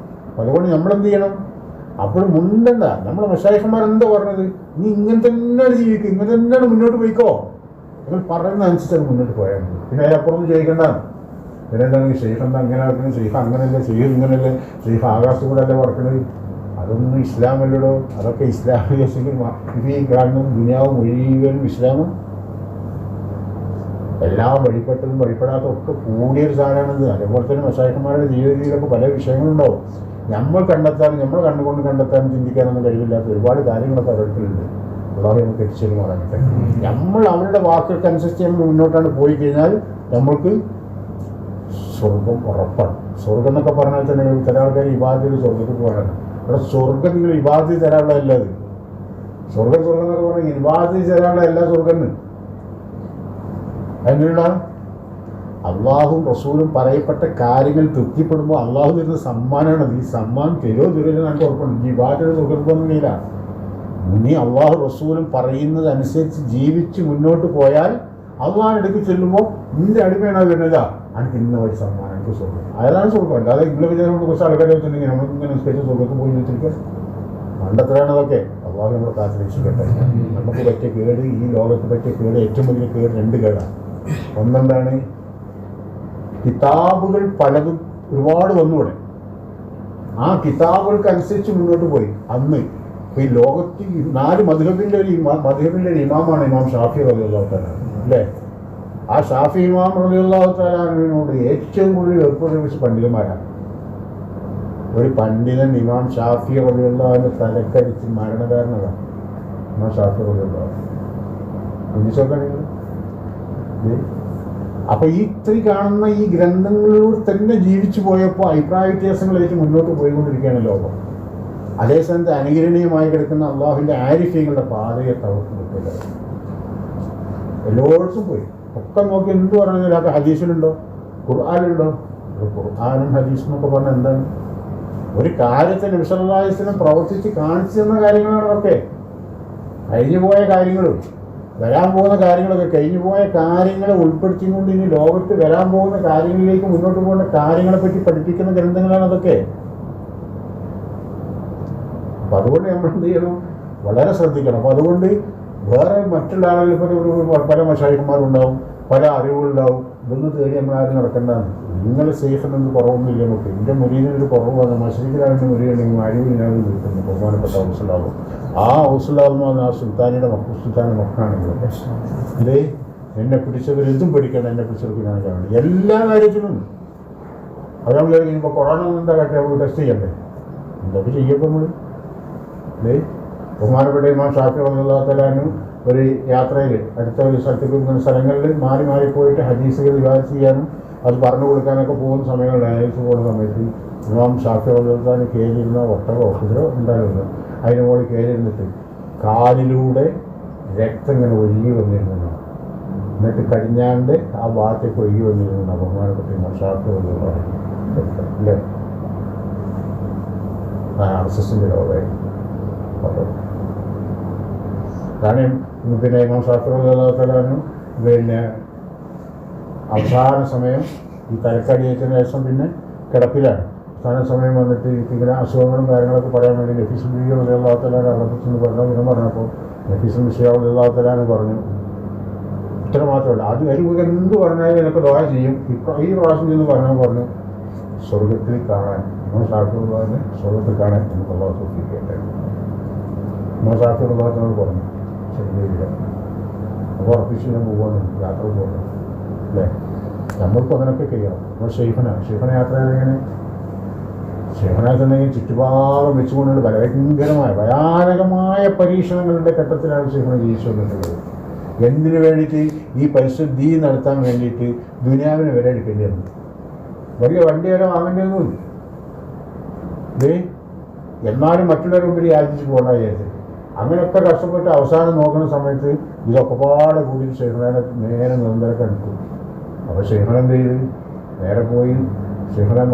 അതുകൊണ്ട് നമ്മളെന്ത് ചെയ്യണം? അപ്പോഴും മുണ്ടണ്ട. നമ്മുടെ മശായിഖന്മാരെന്താ പറഞ്ഞത്? നീ ഇങ്ങനെ തന്നെയാണ് ജീവിക്കുക, ഇങ്ങനെ തന്നെയാണ് മുന്നോട്ട് പോയിക്കോ. നിങ്ങൾ പറയുന്നതനുസരിച്ചാണ് മുന്നോട്ട് പോയാൽ മതി. പിന്നെ അതിനപ്പുറം ചോദിക്കേണ്ടതാണ്. പിന്നെ എന്താണ് ഷെയ്ഖ് എന്താ അങ്ങനെ നടക്കുന്നത്? ഷെയ്ഖ് അങ്ങനെയല്ലേ, ഷെയ്ഖ് ഇങ്ങനെയല്ലേ, ഷെയ്ഖ് ആകാശത്ത് കൂടെ അല്ലേ പറക്കുന്നത്? അതൊന്നും ഇസ്ലാമല്ലടോ. അതൊക്കെ ഇസ്ലാമിക ഇത് ഈ കാണുന്ന ദുനിയാവും മുഴുവനും ഇസ്ലാമും എല്ലാം വഴിപ്പെട്ടതും വഴിപ്പെടാത്തതും ഒക്കെ കൂടിയൊരു സാധനമാണിത്. അതേപോലെ തന്നെ മശായിഖന്മാരുടെ ജീവിത രീതിയിലൊക്കെ പല വിഷയങ്ങളുണ്ടാവും. നമ്മൾ കണ്ടെത്താനും നമ്മൾ കണ്ടുകൊണ്ട് കണ്ടെത്താനും ചിന്തിക്കാനൊന്നും കഴിവില്ലാത്ത ഒരുപാട് കാര്യങ്ങളൊക്കെ അവരുടെ അള്ളാഹു നമുക്ക് എത്തിച്ചേരും പറയട്ടെ. നമ്മൾ അവരുടെ വാക്കുകൾക്കനുസരിച്ച് നമ്മൾ മുന്നോട്ടാണ് പോയി കഴിഞ്ഞാൽ നമ്മൾക്ക് സ്വർഗം ഉറപ്പാണ്. സ്വർഗം എന്നൊക്കെ പറഞ്ഞാൽ തന്നെ ചില ആൾക്കാർ ഇബാദത്തിൽ സ്വർഗത്തിൽ പോകാനാണ്. ഇവിടെ സ്വർഗം നിങ്ങൾ ഇബാദത്തിൽ തരാനുള്ള അല്ല. അത് സ്വർഗം എന്നൊക്കെ പറഞ്ഞാൽ ഇബാദത്തിൽ തരാനുള്ള എല്ലാ സ്വർഗം അതിനുണ്ടാകും. അള്ളാഹും റസൂലും പറയപ്പെട്ട കാര്യങ്ങൾ തൃപ്തിപ്പെടുമ്പോൾ അള്ളാഹു തരുന്ന സമ്മാനമാണത്. ഈ സമ്മാനം തരുമോ തരുമോ നമുക്ക് ഉറപ്പുണ്ട്. ഈ ബാറ്റൊരു സുഖമൊന്നുമില്ല. നീ അള്ളാഹു റസൂലും പറയുന്നത് അനുസരിച്ച് ജീവിച്ച് മുന്നോട്ട് പോയാൽ അള്ളാഹ് ഇടയ്ക്ക് ചെല്ലുമ്പോൾ നിന്റെ അടിമയാണ് വരുന്നതാ എനിക്ക് ഇന്ന വഴി സമ്മാനം, എനിക്ക് സ്വർഗം. അതാണ് സ്വർഗം. അല്ലാതെ ഇവിടെ വിചാരം കുറച്ച് ആൾക്കാരെ വെച്ചിട്ടുണ്ടെങ്കിൽ നമ്മളിങ്ങനെ സ്പെഷ്യൽ സ്വർഗത്ത് പോയി വെച്ചിരിക്കുക പണ്ടത്രയാണ് അതൊക്കെ. അള്ളാഹു നമ്മൾ കാത്തിരക്ഷിക്കട്ടെ. നമുക്ക് പറ്റിയ കേട്, ഈ ലോകത്ത് പറ്റിയ കേട്, ഏറ്റവും വലിയ കേട് രണ്ട് കേടാണ്. ഒന്നെന്താണ്? കിതാബുകൾ പലതും ഒരുപാട് വന്നുകൂടെ. ആ കിതാബുകൾക്ക് അനുസരിച്ച് മുന്നോട്ട് പോയി. അന്ന് ഈ ലോകത്ത് 4 മദ്ഹബിൻ്റെ ഒരു ഇമാമാണ് ഇമാം ഷാഫി റളിയല്ലാഹു തആല അല്ലേ? ആ ഷാഫി ഇമാം റളിയല്ലാഹു തആലയോട് ഏറ്റവും കൂടുതൽ വെറുപ്പ് പണ്ഡിതന്മാരാണ്. ഒരു പണ്ഡിതൻ ഇമാം ഷാഫി റളിയല്ലാഹു തലക്കടിച്ച് മരണകാരണമാണ്. ഇമാം ഷാഫി റളിയല്ലാഹു ചിന്തിച്ചോക്കാണെങ്കിൽ അപ്പോൾ ഈ ഇത്രയും കാണുന്ന ഈ ഗ്രന്ഥങ്ങളിലൂടെ തന്നെ ജീവിച്ചു പോയപ്പോൾ അഭിപ്രായ വ്യത്യാസങ്ങളേക്ക് മുന്നോട്ട് പോയിക്കൊണ്ടിരിക്കുകയാണ് ലോകം. അതേസമയത്ത് അനുകരണീയമായി കിടക്കുന്ന അള്ളാഹുവിൻ്റെ ആരിഫ്യങ്ങളുടെ പാതയെ തവർക്ക് കിട്ടില്ല. എല്ലായിടത്തും പോയി ഒക്കെ നോക്കി എന്ത് പറഞ്ഞാൽ അത് ഹദീസിലുണ്ടോ, ഖുർആനിലുണ്ടോ? ഖുർആനും ഹദീസും എന്നൊക്കെ പറഞ്ഞാൽ എന്താണ്? ഒരു കാര്യത്തെ നബി സല്ലല്ലാഹു അലൈഹി വസല്ലം പ്രവർത്തിച്ച് കാണിച്ചു തന്ന കാര്യങ്ങളാണ് അതൊക്കെ. കഴിഞ്ഞു പോയ കാര്യങ്ങളും വരാൻ പോകുന്ന കാര്യങ്ങളൊക്കെ, കഴിഞ്ഞു പോയ കാര്യങ്ങളെ ഉൾപ്പെടുത്തിക്കൊണ്ട് ഇനി ലോകത്ത് വരാൻ പോകുന്ന കാര്യങ്ങളിലേക്ക് മുന്നോട്ട് പോകുന്ന കാര്യങ്ങളെപ്പറ്റി പഠിപ്പിക്കുന്ന ഗ്രന്ഥങ്ങളാണ് അതൊക്കെ. അപ്പം അതുകൊണ്ട് നമ്മൾ എന്ത് ചെയ്യണം? വളരെ ശ്രദ്ധിക്കണം. അപ്പം അതുകൊണ്ട് വേറെ മറ്റുള്ള ആളുകൾ പല മശായിഖന്മാരുണ്ടാവും, പല അറിവുകളുണ്ടാവും. ഇതൊന്നും തേടി നമ്മൾ ആരും നടക്കേണ്ടതാണ്. നിങ്ങൾ സേഫിനൊന്നും കുറവൊന്നുമില്ല. നമുക്ക് എൻ്റെ മുരീനൊരു കുറവാണ്. മഷരിക്കിലാണെങ്കിൽ മുറിയുണ്ടെങ്കിൽ അറിവ് ഞാൻ നിൽക്കുന്നു. ബഹുമാനപ്പെട്ട ഹൗസുണ്ടാവും. ആ ഹൗസുണ്ടാവുന്ന ആ സുൽത്താനിയുടെ സുൽത്താൻ്റെ മക്കളാണെങ്കിലൊക്കെ ഇതേ എന്നെ പിടിച്ചവരെന്തും പഠിക്കണം, എന്നെ പിടിച്ചവർക്ക് ഞാൻ കാണണം എല്ലാ കാര്യത്തിലും. അത് നമ്മൾ കഴിയുമ്പോൾ കൊറോണ എന്താ കാട്ടി നമുക്ക് ടെസ്റ്റ് ചെയ്യണ്ടേ? എന്തൊക്കെ ചെയ്യപ്പോൾ നമ്മൾ ഇതേ ബഹുമാനപ്പെട്ട ഇമാം ഷാഫി റളിയല്ലാഹു തആല ഒരു യാത്രയിൽ അടുത്ത ഒരു സ്ഥലത്തേക്ക് പോകുന്ന സ്ഥലങ്ങളിൽ മാറി മാറിപ്പോയിട്ട് ഹദീസുകൾ റിവായത്ത് ചെയ്യാനും അത് പറഞ്ഞു കൊടുക്കാനൊക്കെ പോകുന്ന സമയങ്ങളിൽ ഹദീസ് പോകുന്ന സമയത്ത് ഇമാം ഷാഫി റളിയല്ലാഹു തആല കയറിയിരുന്ന ഒട്ടകോ കുതിരോ ഉണ്ടായിരുന്നു. അതിന് മുകളിൽ കയറിയിരുന്നിട്ട് കാലിലൂടെ രക്തം ഇങ്ങനെ ഒഴുകി വന്നിരുന്നു. എന്നിട്ട് കടിഞ്ഞാണ്ട് ആ ഭാഗത്തേക്ക് ഒഴുകി വന്നിരുന്നു ബഹുമാനപ്പെട്ട ഇമാം ഷാഫി റളിയല്ലാഹു തആല അല്ലേ? RSSൻ്റെ ലോകമായിരുന്നു. കാരണം പിന്നെ ഇമാം ഷാഫി റളിയല്ലാഹു തആല പിന്നെ അവസാന സമയം ഈ തലക്കടിയേറ്റതിന് ശേഷം പിന്നെ കിടപ്പിലാണ്. അവസാന സമയം വന്നിട്ട് ഇങ്ങനെ അസുഖങ്ങളും കാര്യങ്ങളൊക്കെ പറയാൻ വേണ്ടി നഫീസ് റളിയല്ലാഹു തആല അള്ളാഹുവിനെ പറഞ്ഞപ്പോൾ നഫീസ് റളിയല്ലാഹു തആല പറഞ്ഞു ഇത്ര മാത്രമല്ല, അത് അതിൽ എന്ത് പറഞ്ഞാലും എനിക്ക് ദുആ ചെയ്യും. ഈ പ്രാവശ്യം എന്ന് പറഞ്ഞു സ്വർഗത്തിൽ കാണാൻ ഇമാം ഷാഫി റളിയല്ലാഹു സ്വർഗത്തിൽ കാണാൻ നമുക്ക് അള്ളാഹു തൗഫീഖ് ചെയ്യട്ടെ. ഇമാം ഷാഫി റളിയല്ലാഹു തആല പറഞ്ഞു ശരിയില്ല, അപ്പോൾ ഉറപ്പിച്ച് ഞാൻ പോകാണ്, യാത്ര പോകണം അല്ലേ? നമ്മൾക്കും അങ്ങനെയൊക്കെ കഴിയണം. നമ്മൾ ഷെയ്ഖന യാത്ര ചെയ്തെങ്ങനെ ശേഖനാഥനെങ്കിൽ ചുറ്റുപാടും വെച്ചുകൊണ്ടുള്ള ഭയാനകമായ പരീക്ഷണങ്ങളുടെ ഘട്ടത്തിലാണ് ശേഖന ജീവിച്ചു വന്നിട്ടുള്ളത്. എന്തിനു വേണ്ടിയിട്ട്? ഈ പരിശുദ്ധി നടത്താൻ വേണ്ടിയിട്ട് ദുനിയാവിനെ വില എടുക്കേണ്ടി വന്നു. വലിയ വണ്ടി വരെ വാങ്ങേണ്ടിയൊന്നുമില്ല. എന്നാലും മറ്റുള്ളവരുടെ മുമ്പിൽ യാചിച്ച് പോകേണ്ട വിചാരിച്ചത്. അങ്ങനെയൊക്കെ കഷ്ടപ്പെട്ട് അവസാനം നോക്കുന്ന സമയത്ത് ഇതൊക്കെ പാടെ കൂടി ശേഖരനെ നേരെ നിരന്തരമൊക്കെ എടുക്കും. അപ്പോൾ ശേഖരൻ എന്ത് ചെയ്ത് നേരെ പോയി ശേഖരൻ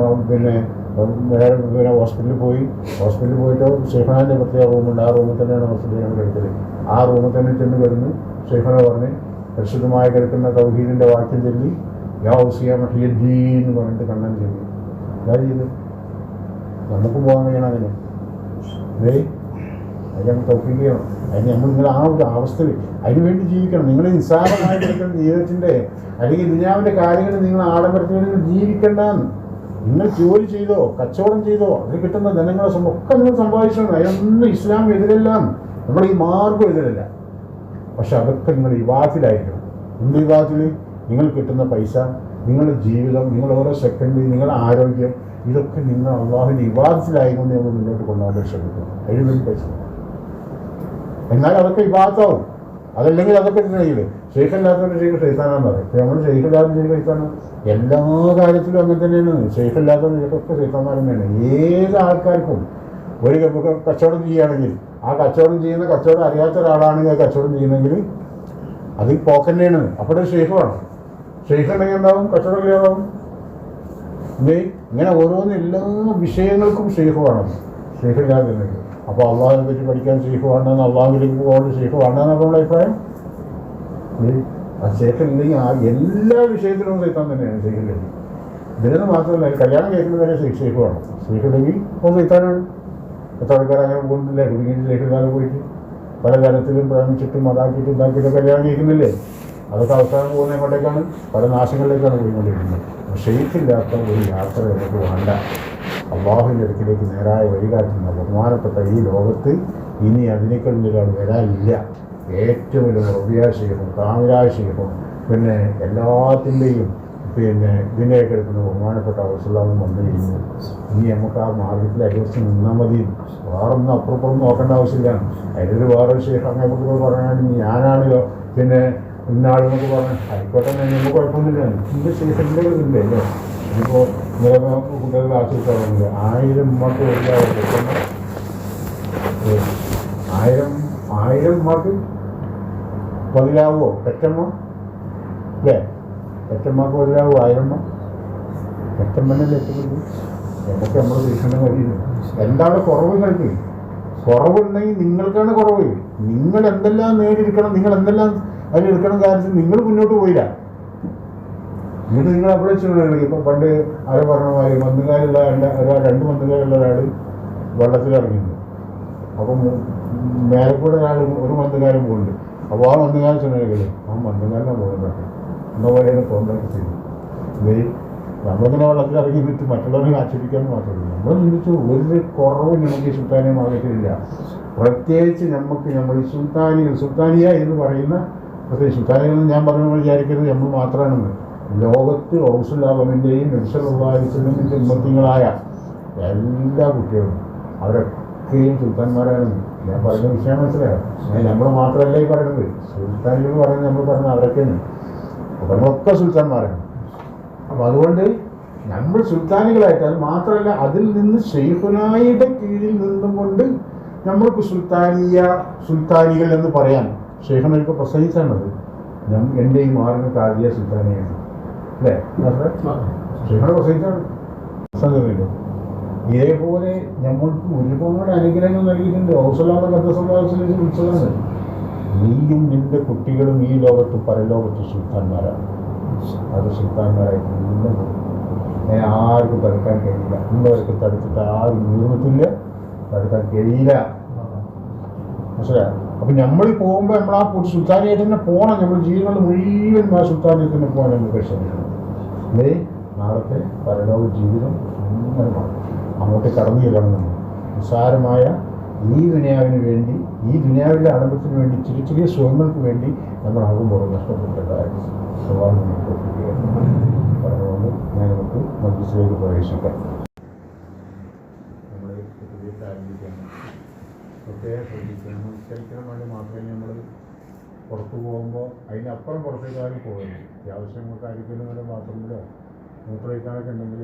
നേരെ ഹോസ്പിറ്റലിൽ പോയിട്ട് ശേഖരൻ്റെ പ്രത്യേക റൂമുണ്ട്. ആ റൂമിൽ തന്നെയാണ് ഹോസ്പിറ്റലിൽ ഞങ്ങൾ എടുത്തത്. ആ റൂമിൽ തന്നെ ചെന്ന് കിടന്ന് ശേഖര പറഞ്ഞ് പരിശുദ്ധമായി കിടക്കുന്ന തൗഹീദിൻ്റെ വാക്യം ചൊല്ലി യാ ഔസിയ മഹിയുദ്ദീൻ എന്ന് പറഞ്ഞിട്ട് കണ്ണൻ ചൊല്ലി. എന്താ ചെയ്ത് നമുക്ക് പോകാൻ കഴിയണം. അങ്ങനെ അത് നമ്മൾ തൗഫീഖ് ചെയ്യണം. അതിന് നമ്മൾ നിങ്ങൾ ആ ഒരു അവസ്ഥയിൽ അതിന് വേണ്ടി ജീവിക്കണം. നിങ്ങൾ നിസ്സാരമായി കിടക്കുന്ന ജീവിതത്തിൻ്റെ അല്ലെങ്കിൽ ദുനിയാവിൻ്റെ കാര്യങ്ങൾ നിങ്ങൾ ആഡംബരത്തിൽ ജീവിക്കേണ്ടെന്ന്. നിങ്ങൾ ജോലി ചെയ്തോ കച്ചവടം ചെയ്തോ അതിൽ കിട്ടുന്ന ധനങ്ങളെ ഒക്കെ നിങ്ങൾ സമ്പാദിച്ചോണം. അതിനൊന്നും ഇസ്ലാം എതിരല്ല, നമ്മൾ ഈ മാർഗം എതിരല്ല. പക്ഷെ അതൊക്കെ നിങ്ങൾ ഇബാദത്തിലായിരിക്കണം. എന്ത് ഇബാദത്തിൽ? നിങ്ങൾ കിട്ടുന്ന പൈസ, നിങ്ങളുടെ ജീവിതം, നിങ്ങൾ ഓരോ സെക്കൻഡ്, നിങ്ങളുടെ ആരോഗ്യം, ഇതൊക്കെ നിങ്ങൾ അള്ളാഹുവിൻ്റെ ഇബാദത്തിലായിക്കൊണ്ട് നമ്മൾ മുന്നോട്ട് കൊണ്ടുപോകാൻ ശ്രമിക്കും. അതിന് വേണ്ടി പൈസ എന്നാൽ അതൊക്കെ ഇബാദത്താവും. അതല്ലെങ്കിൽ അതൊക്കെ കഴിയില്ല. ഷെയ്ഖല്ലാത്തവൻ്റെ ഷെയ്ഖ് ഷെയ്ത്താനാന്ന് പറയും. നമ്മൾ ഷെയ്ഖല്ലാത്ത ഷെയ്ഖ് ഷെയ്ത്താനാണ്. എല്ലാ കാര്യത്തിലും അങ്ങനെ തന്നെയാണ്. ഷെയ്ഖല്ലാത്തവൻ്റെ ഷെയ്ഖൊക്കെ ഷെയ്ത്താന്മാർ തന്നെയാണ്. ഏത് ആൾക്കാർക്കും ഒരു കച്ചവടം ചെയ്യുകയാണെങ്കിൽ ആ കച്ചവടം ചെയ്യുന്ന കച്ചവടം അറിയാത്ത ഒരാളാണെങ്കിൽ ആ കച്ചവടം ചെയ്യുന്നെങ്കിൽ അത് പോക്കന്നെയാണ്. അപ്പോൾ ഷെയ്ഖ് വേണം. ഷെയ്ഖ് ഉണ്ടെങ്കിൽ എന്താവും? കച്ചവടം ക്ലിയറാവും. ഇങ്ങനെ ഓരോന്ന് എല്ലാ വിഷയങ്ങൾക്കും ഷെയ്ഖ് വേണം. ഷെയ്ഖ് ഇല്ലാതെ അപ്പോൾ അള്ളാഹിനെ പറ്റി പഠിക്കാൻ ഷെയ്ഖ് വേണ്ടെന്ന്, അള്ളാഹുലേക്ക് പോകാൻ ഷെയ്ഖ് വേണ്ടെന്നാണ് നമ്മുടെ അഭിപ്രായം. ആ ഷെയ്ഖ് ഇല്ലെങ്കിൽ ആ എല്ലാ വിഷയത്തിലും സൈത്താൻ തന്നെയാണ് ഷെയ്ഖില്ലെങ്കിൽ. ഇതിനൊന്നും മാത്രമല്ല, കല്യാണം കേൾക്കുന്നവരെ ഷെയ്ഖ് വേണം. ഷെയ്ഖ് ഇല്ലെങ്കിൽ അപ്പോൾ സൈത്താനാണ്. എത്ര ആൾക്കാർ അങ്ങനെ പോകുന്നില്ലേ? കുടുങ്ങിയിട്ട് ഷെയ്ഖില്ലാതെ പോയിട്ട് പല തരത്തിലും പ്രേമിച്ചിട്ടും അതാക്കിയിട്ടും ഇതാക്കിയിട്ടും കല്യാണം കേൾക്കുന്നില്ലേ? അതൊക്കെ അവസാനം പോകുന്ന എങ്ങോട്ടേക്കാണ്? പല നാശങ്ങളിലേക്കാണ് പോയിക്കൊണ്ടിരിക്കുന്നത്. ഷെയ്ഖില്ലാത്ത ഒരു യാത്ര നമുക്ക് വേണ്ട. അള്ളാഹുവിൻ്റെ അടുക്കിലേക്ക് നേരായ വഴികാട്ടുന്ന ബഹുമാനപ്പെട്ട ഈ ലോകത്ത് ഇനി അതിനേക്കാൾ വരാനില്ല. ഏറ്റവും വലിയ റബിയ ഷെയ്ഖും കാമിലായ ഷെയ്ഖും പിന്നെ എല്ലാത്തിൻ്റെയും ഇതിൻ്റെയൊക്കെ എടുക്കുന്ന ബഹുമാനപ്പെട്ട അവസരം വന്നു കഴിഞ്ഞു. ഇനി നമുക്ക് ആ മാർഗത്തിൽ അഡ്ജസ്റ്റ് നിന്നാൽ മതി. വേറൊന്നും അപ്പുറപ്പുറം നോക്കേണ്ട ആവശ്യമില്ല. അതിലൊരു വേറൊരു ഷെയ്ഖ് അങ്ങനെ പറയാണെങ്കിൽ ഞാനാണല്ലോ ഇന്നാളെന്നൊക്കെ പറഞ്ഞാൽ ആയിക്കോട്ടെ, നമുക്ക് കുഴപ്പമൊന്നുമില്ല. എൻ്റെ ഷെയ്ഖിൻ്റെ ഇതില്ലേ ഇപ്പോൾ കുട്ടികളുടെ ആശ്രയിക്കാറുണ്ട്. 1000 ഉമ്മക്ക് ആയിരം ഉമ്മക്ക് പതിലാവോ പെറ്റമ്മ? അല്ലേ? പെറ്റമ്മക്ക് പതിലാവോ 1000 ഉമ്മ? പെറ്റമ്മനല്ലേ എത്തുന്നത്? എന്നൊക്കെ നമ്മൾ വീക്ഷണ കഴിയുന്നു. എന്താണ് കുറവുകൾക്ക്? കുറവുണ്ടെങ്കിൽ നിങ്ങൾക്കാണ് കുറവ്. നിങ്ങൾ എന്തെല്ലാം നേടിയെടുക്കണം, നിങ്ങൾ എന്തെല്ലാം അതിലെടുക്കണം കാര്യത്തിൽ നിങ്ങൾ മുന്നോട്ട് പോയില്ല. എന്നിട്ട് നിങ്ങൾ അവിടെ വെച്ചിട്ടുണ്ടെങ്കിൽ ഇപ്പം പണ്ട് ആരോ പറഞ്ഞ മാതിരി മന്ദുകാലുള്ള 2 മന്ദുകാലുള്ള ഒരാൾ വെള്ളത്തിലിറങ്ങിയിരുന്നു. അപ്പം മേലക്കൂടെ ഒരു മന്ദുകാരൻ പോകുന്നുണ്ട്. അപ്പോൾ ആ മന്ദുകാരൻ ചെന്നെങ്കിൽ ആ മന്ദുകാരനെ പോകുന്നുണ്ട് എന്ന പോലെയാണ് കോൺടാക്ട് ചെയ്തത്. നമ്മളിങ്ങനെ വെള്ളത്തിലിറങ്ങി വിട്ട് മറ്റുള്ളവരെ ആക്ഷേപിക്കാൻ മാത്രമല്ല, നമ്മൾ ചിന്തിച്ചു ഒരു കുറവും നമുക്ക് ഈ സുൽത്താനിയ മാർഗത്തിലില്ല. പ്രത്യേകിച്ച് നമ്മൾ ഈ സുൽത്താനിയ എന്ന് പറയുന്ന പ്രത്യേകിച്ച് സുൽത്താനികൾ ഞാൻ പറഞ്ഞു വിചാരിക്കരുത് നമ്മൾ മാത്രമാണെന്ന്. ലോകത്ത് റസൂലുള്ളാഹിൻ്റെയും നബി സല്ലല്ലാഹു അലൈഹി വസല്ലമിൻ്റെ ഉമ്മത്തികളായ എല്ലാ കുട്ടികളും അവരൊക്കെയും സുൽത്താന്മാരാണ്. ഞാൻ പറയുന്ന വിഷയം മനസ്സിലായോ? നമ്മൾ മാത്രമല്ല ഈ പറയുന്നത്. സുൽത്താനികൾ പറയുന്നത് നമ്മൾ പറയുന്നത് അവരൊക്കെയാണ്. അപ്പോൾ നമ്മളൊക്കെ സുൽത്താന്മാരാണ്. അപ്പോൾ അതുകൊണ്ട് നമ്മൾ സുൽത്താനികളായിട്ട്, അത് മാത്രമല്ല അതിൽ നിന്ന് ഷെയ്ഖുനായുടെ കീഴിൽ നിന്നും കൊണ്ട് നമ്മൾക്ക് സുൽത്താനികൾ എന്ന് പറയാൻ ഷെയ്ഖുനൊക്കെ പ്രസംഗിച്ചാണത്. എൻ്റെ ഈ മാറിന് കാതിയ സുൽത്താനിയാണ് അല്ലേ? ഷെയ്ഖുനെ പ്രസംഗിച്ചാണ് സംഗതിയില്ല. ഇതേപോലെ നമ്മൾക്ക് ഒരുപാട് അനുഗ്രഹങ്ങൾ നൽകിയിട്ടുണ്ട്. ഔസലാമ കഥസംവാദത്തിൽ വിളിച്ചതാണ്. നീയും നിന്റെ കുട്ടികളും ഈ ലോകത്ത് പരലോകത്ത് സുൽത്താന്മാരാണ്. അത് സുൽത്താന്മാരായിട്ട് നിന്നും ആർക്കും തടുക്കാൻ കഴിയില്ല. ഇന്നവർക്ക് തടുത്തിട്ട് ആരും നീർന്നിട്ടില്ല, തടുക്കാൻ കഴിയില്ല. മനസ്സിലായോ? അപ്പം നമ്മൾ പോകുമ്പോൾ നമ്മൾ ആ സുൽത്താനിയായിട്ട് തന്നെ പോകണം. നമ്മൾ ജീവിതങ്ങൾ മുഴുവൻ ആ സുൽത്താനിയായിട്ട് തന്നെ പോകാൻ നമുക്ക് ശ്രമിക്കണം. അല്ലേ? നാളത്തെ പരലോക ജീവിതം സുന്ദരമാണ്. അങ്ങോട്ട് കടന്നു ചെല്ലണം. നമ്മൾ നിസ്സാരമായ ഈ ദുനിയാവിന് വേണ്ടി, ഈ ദുനിയാവിലെ ആഡംബരത്തിന് വേണ്ടി, ചെറിയ ചെറിയ സുഖങ്ങൾക്ക് വേണ്ടി നമ്മൾ ആകുമ്പോൾ നഷ്ടപ്പെട്ടതായിരുന്നു. സ്വഭാവം പറഞ്ഞുകൊണ്ട് ഞാൻ നമുക്ക് മജ്ലിസിലേക്ക് പ്രവേശിക്കാം. പറയാതിരിക്കുകയാണ്. പ്രത്യേകം ശ്രദ്ധിക്കണം. നിസ്കരിക്കാൻ വേണ്ടി മാത്രമേ നമ്മൾ പുറത്തു പോകുമ്പോൾ അതിനപ്പുറം പുറത്തേക്കാരും പോകരുത്. അത്യാവശ്യങ്ങൾക്കായിരിക്കും വല്ല ബാത്റൂമിലോ മൂത്രമൊഴിക്കാനൊക്കെ ഉണ്ടെങ്കിൽ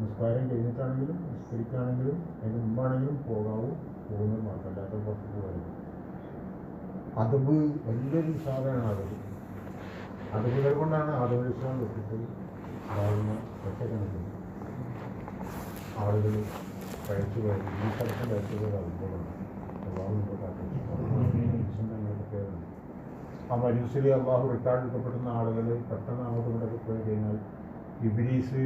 നിസ്കാരം കഴിഞ്ഞിട്ടാണെങ്കിലും നിസ്കരിക്കുകയാണെങ്കിലും അതിന് മുമ്പാണെങ്കിലും പോകുന്നത് മാത്രമല്ല, അത് പുറത്ത് പോകരുത്. അതബ് വലിയൊരു സാധനമാണ്. അതബുകൾ കൊണ്ടാണ് ആദവിശ്വാസം വെച്ചിട്ട് ഉണ്ടാകുന്ന ഒറ്റക്കണക്കിന് ആളുകൾ കഴിച്ചു പോയത്. ഈ സ്ഥലത്തും കഴിച്ചു പോയത് അതുപോലാണ്. ആ മജൂസിൽ അള്ളാഹു റിക്കാർഡ് എടുക്കപ്പെടുന്ന ആളുകൾ പെട്ടെന്ന് അങ്ങോട്ടും ഇങ്ങോട്ടൊക്കെ പോയി കഴിഞ്ഞാൽ ഇബ്ലീസ്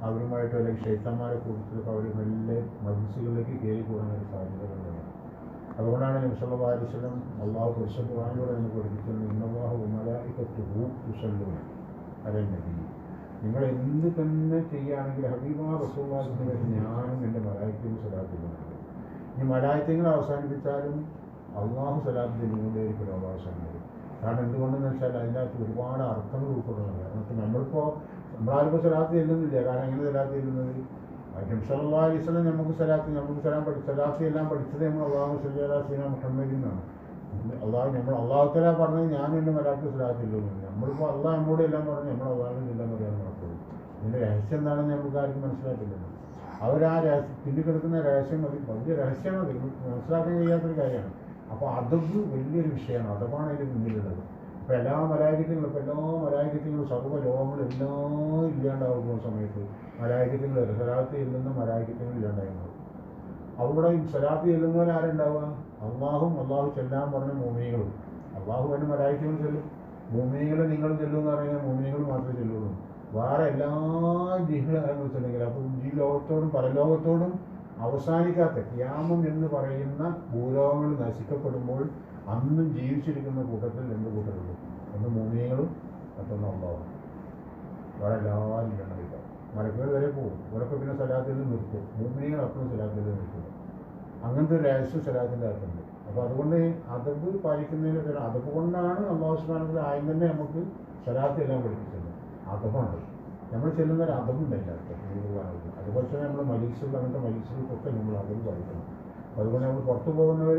അവരുമായിട്ട് അല്ലെങ്കിൽ ഷൈത്താന്മാരെ കുറിച്ചൊക്കെ അവർ മെല്ലെ മജൂസുകളിലേക്ക് കയറി കൂടാനൊരു സാധ്യതകളുണ്ട്. അതുകൊണ്ടാണ് നബി സല്ലല്ലാഹു അലൈഹി വസല്ലം അള്ളാഹു പരിശുദ്ധ ഖുർആനിലൂടെ നമുക്ക് പഠിപ്പിക്കുന്നത് ഇന്നല്ലാഹു വമലായികത്തുഹു യുസല്ലൂന അലൻ നബി. നിങ്ങൾ എന്ത് തന്നെ ചെയ്യുകയാണെങ്കിൽ ഹബീബാ റസൂലുള്ളാഹിന്റെ പേരിൽ ഞാനും എൻ്റെ മലായികത്തിന് സ്വലാത്ത് ചെയ്യുന്നുണ്ട്. ഈ മലായികങ്ങൾ അവസാനിപ്പിച്ചാലും അള്ളാഹു സ്വലാത്ത് ചെയ്യുന്നതിൻ്റെ ഒരു പുരോഗാവസാനം വരും. കാരണം എന്തുകൊണ്ടെന്ന് വെച്ചാൽ അതിൻ്റെ അകത്ത് ഒരുപാട് അർത്ഥങ്ങൾ ഉൾക്കൊള്ളുന്നുണ്ട്. കാരണം നമ്മളാർക്കും സ്വലാത്ത് ചെല്ലുന്നില്ല. കാരണം എങ്ങനെ സ്വലാത്ത് ചെല്ലുന്നത്? നബി സല്ലല്ലാഹു അലൈഹി വസല്ലം നമുക്ക് സ്വലാത്ത് എല്ലാം പഠിച്ചത് നമ്മൾ അല്ലാഹു സ്വല്ലി അലാ സയ്യിദിനാ മുഹമ്മദിൻ എന്നാണ്. അള്ളാഹു തആല പറഞ്ഞത് ഞാൻ എൻ്റെ മലാക്ക് സ്വലാത്ത് ചെല്ലുന്നു. നമ്മളിപ്പോൾ അള്ളാഹ് നമ്മോട് എല്ലാം പറഞ്ഞ് നമ്മൾ അള്ളാഹിനെ ചെല്ലാൻ പറയാൻ നടക്കുള്ളൂ. ഇതിൻ്റെ രഹസ്യം എന്താണെന്ന് നമുക്ക് ആർക്കും മനസ്സിലാക്കില്ലല്ലോ. അവരാ രഹസ്യം പിന്നിക്കെടുക്കുന്ന രഹസ്യം വലിയ രഹസ്യമാണ്, മനസ്സിലാക്കാൻ കഴിയാത്തൊരു കാര്യമാണ്. അപ്പോൾ അതബ് വലിയൊരു വിഷയമാണ്. അതബാണ് അതിൻ്റെ മുന്നിലുള്ളത്. ഇപ്പോൾ എല്ലാ മലായികത്യങ്ങളും സർവ്വ ലോകങ്ങളും എല്ലാം ഇല്ലാണ്ടാവുന്ന സമയത്ത് മലായികത്യങ്ങൾ സ്വലാത്ത് ചെല്ലുന്ന മലായികത്യങ്ങൾ ഇല്ലാണ്ടായിരുന്നു. അവിടെ സ്വലാത്ത് ചെല്ലുന്നവർ ആരുണ്ടാവുക? അള്ളാഹു ചെല്ലാൻ പറഞ്ഞ മോമിനികളും. അള്ളാഹു തന്നെ മലായികത്യങ്ങൾ ചെല്ലും. മോമിനികൾ നിങ്ങൾ ചെല്ലുമെന്ന് പറഞ്ഞാൽ മോമിനികൾ മാത്രമേ ചെല്ലുള്ളൂ. വേറെ എല്ലാ ജിഹ്കളും വെച്ചിട്ടുണ്ടെങ്കിൽ അപ്പം ഈ ലോകത്തോടും പരലോകത്തോടും അവസാനിക്കാത്ത ഖിയാമം എന്ന് പറയുന്ന ഭൂലോകങ്ങൾ നശിക്കപ്പെടുമ്പോൾ അന്നും ജീവിച്ചിരിക്കുന്ന കൂട്ടത്തിൽ രണ്ട് കൂട്ടരുള്ളൂ. ഒന്ന് മോമിനികളും മറ്റൊന്ന് അള്ളാഹും. വേറെ എല്ലാവരും ഇല്ല. മലക്കുകൾ വരെ പോകും. ഇവരൊക്കെ പിന്നെ സ്വലാത്തിൽ നിർത്തും. മോമിനികൾ അപ്പോഴും സ്വലാത്തിൽ നിർത്തും. അങ്ങനത്തെ ഒരു രഹസ്യം സ്വലാത്തിൻ്റെ അകത്തുണ്ട്. അപ്പോൾ അതുകൊണ്ട് അതബ് പാലിക്കുന്നതിന് അതബ് കൊണ്ടാണ് അല്ലാഹു സുബ്ഹാനഹു വ തആല ആദ്യം തന്നെ നമുക്ക് സ്വലാത്ത് എല്ലാം പഠിപ്പിച്ചത്. അതബാണ് നമ്മൾ ചെല്ലുന്ന ഒരു അതബുണ്ടല്ല. അതുപോലെ തന്നെ നമ്മൾ മജീസുകൾ അങ്ങനത്തെ മജീസുകൾക്കൊക്കെ നമ്മൾ അതബ് പാലിക്കണം. അതുകൊണ്ട് നമ്മൾ പുറത്തു പോകുന്നവർ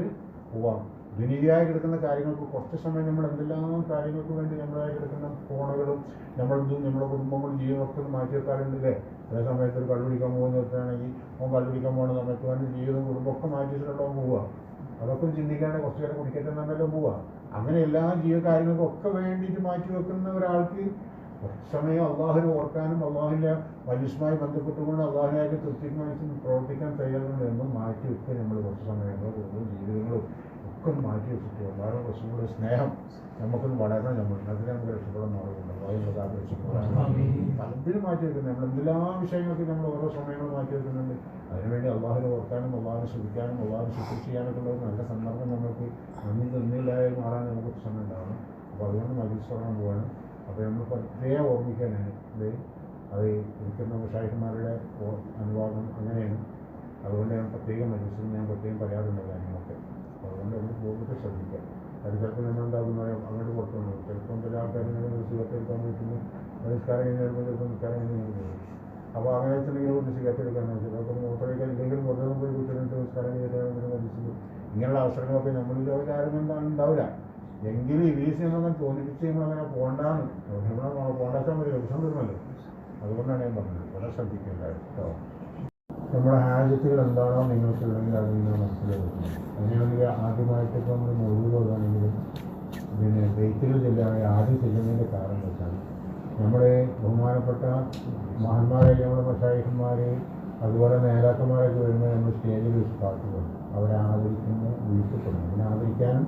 പോവാം. ദുനിയായി കിടക്കുന്ന കാര്യങ്ങൾക്ക് കുറച്ച് സമയം നമ്മൾ എന്തെല്ലാം കാര്യങ്ങൾക്ക് വേണ്ടി നമ്മളായി കിടക്കുന്ന ഫോണുകളും നമ്മുടെ കുടുംബങ്ങളും ജീവിതമൊക്കെ മാറ്റി വെക്കാറുണ്ടല്ലേ. അതേ സമയത്ത് ഒരു കള്ളുപിടിക്കാൻ പോകുന്നവരാണെങ്കിൽ കള്ളുപിടിക്കാൻ പോകുന്ന സമയത്ത് അവൻ്റെ ജീവിതം കുടുംബമൊക്കെ മാറ്റി വെച്ചിട്ടുണ്ടോ പോവുക. അതൊക്കെ ചിന്തിക്കാണ്ട് കുറച്ച് നേരം കുടിക്കട്ടെന്നല്ലോ പോവുക. അങ്ങനെ എല്ലാ ജീവകാര്യങ്ങൾക്കൊക്കെ വേണ്ടിയിട്ട് മാറ്റി വെക്കുന്ന ഒരാൾക്ക് കുറച്ച് സമയം അള്ളാഹുവിനെ ഓർക്കാനും അള്ളാഹുവിൻ്റെ മജീസുമായി ബന്ധപ്പെട്ടുകൊണ്ട് അള്ളാഹുവിനായിട്ട് തൃപ്തിക്ക് പ്രവർത്തിക്കാൻ തയ്യാറുണ്ട് എന്നും മാറ്റി വെക്കുക. നമ്മൾ കുറച്ച് സമയങ്ങളോ കുടുംബവും ജീവിതങ്ങളും ഒക്കെ മാറ്റി വെച്ചിട്ട് എല്ലാവരും കുറച്ചുകൂടെ സ്നേഹം നമുക്കൊന്ന് വളരണം. അതിനെ നമുക്ക് രക്ഷപ്പെടാൻ മാറുന്നുണ്ട്. പലതിനും മാറ്റി വെക്കുന്നത് നമ്മൾ എന്തെല്ലാം വിഷയങ്ങൾക്ക് നമ്മൾ ഓരോ സമയങ്ങൾ മാറ്റി വെക്കുന്നുണ്ട്. അതിനുവേണ്ടി അള്ളാഹുവിനെ ഓർക്കാനും അള്ളാഹുവിനെ ശ്രദ്ധിക്കാനും അള്ളാഹുവിനെ ശുശ്രൂഷ ചെയ്യാനൊക്കെ ഉള്ള നല്ല സന്ദർഭം നമുക്ക് നന്ദിയിലായി മാറാൻ നമുക്ക് സമയം ഉണ്ടാവണം. അപ്പോൾ അതുകൊണ്ട് മജീസ് തുടങ്ങാൻ പോവാണ്. അപ്പോൾ നമ്മൾ പ്രത്യേകം ഓർമ്മിക്കാനാണ് അത് ഇരിക്കുന്ന ഷൈഖന്മാരുടെ അനുവാദം അങ്ങനെയാണ്. അതുകൊണ്ട് ഞാൻ പ്രത്യേകം മജീസിന് ഞാൻ പ്രത്യേകം പറയാറുണ്ട് കാര്യങ്ങളൊക്കെ. അതുകൊണ്ട് നമ്മൾ കൂടുതൽ ശ്രദ്ധിക്കാം. അത് ചിലപ്പോൾ നമ്മളുണ്ടാകുന്ന അങ്ങോട്ട് പുറത്തുണ്ട്. ചിലപ്പം ചില ആൾക്കാരിങ്ങനെ സിഗരറ്റ് എടുക്കാൻ പറ്റുന്നു. നിസ്കാരം കഴിഞ്ഞാൽ ചിലപ്പോൾ നിസ്കാരം കഴിഞ്ഞാൽ അപ്പോൾ അങ്ങനെ വെച്ചിട്ടുണ്ടെങ്കിൽ ഒരു സിഗരറ്റ് എടുക്കാന്ന് വെച്ചാൽ ചിലപ്പോൾ മൂത്രമൊഴിക്കാൻ ഇല്ലെങ്കിലും വെറുതെ പോയി കുട്ടികളുടെ നിസ്കാരം ചെയ്തിട്ട് മരിച്ചത് ഇങ്ങനെയുള്ള അവസരങ്ങളൊക്കെ നമ്മളിൽ ആരും ഉണ്ടാവില്ല. എങ്കിലും ഈ വീഴ്ച നമ്മളങ്ങനെ തോന്നിപ്പിച്ച് നമ്മളങ്ങനെ പോകണ്ടാന്ന് നമ്മൾ പോകണ്ടാച്ചാൽ മതി. ദിവസം തീർന്നല്ലോ. അതുകൊണ്ടാണ് ഞാൻ പറഞ്ഞത്. വളരെ ശ്രദ്ധിക്കേണ്ടത് കേട്ടോ. നമ്മുടെ ഹാജത്തുകൾ എന്താണോ നിങ്ങൾക്ക് ഉണ്ടെങ്കിൽ അത് നിങ്ങൾ മനസ്സിലാക്കുന്നത്. അങ്ങനെയാണെങ്കിൽ ആദ്യമായിട്ട് ഇപ്പോൾ നമ്മൾ മൊഴികളാണെങ്കിലും പിന്നെ ബെയ്ത്തുകൾ ചെല്ലുകയാണെങ്കിൽ ആദ്യം ചെല്ലുന്നതിൻ്റെ കാരണം വെച്ചാൽ നമ്മുടെ ബഹുമാനപ്പെട്ട മഹാന്മാരായ നമ്മുടെ മശായിഖന്മാർ അതുപോലെ നേതാക്കന്മാരൊക്കെ വരുമ്പോൾ നമ്മൾ സ്റ്റേജിൽ വെച്ച് പാട്ട് പോകും. അവരെ ആദരിക്കുന്ന വിളിക്കപ്പെടുന്നു. അതിനെ ആദരിക്കാനും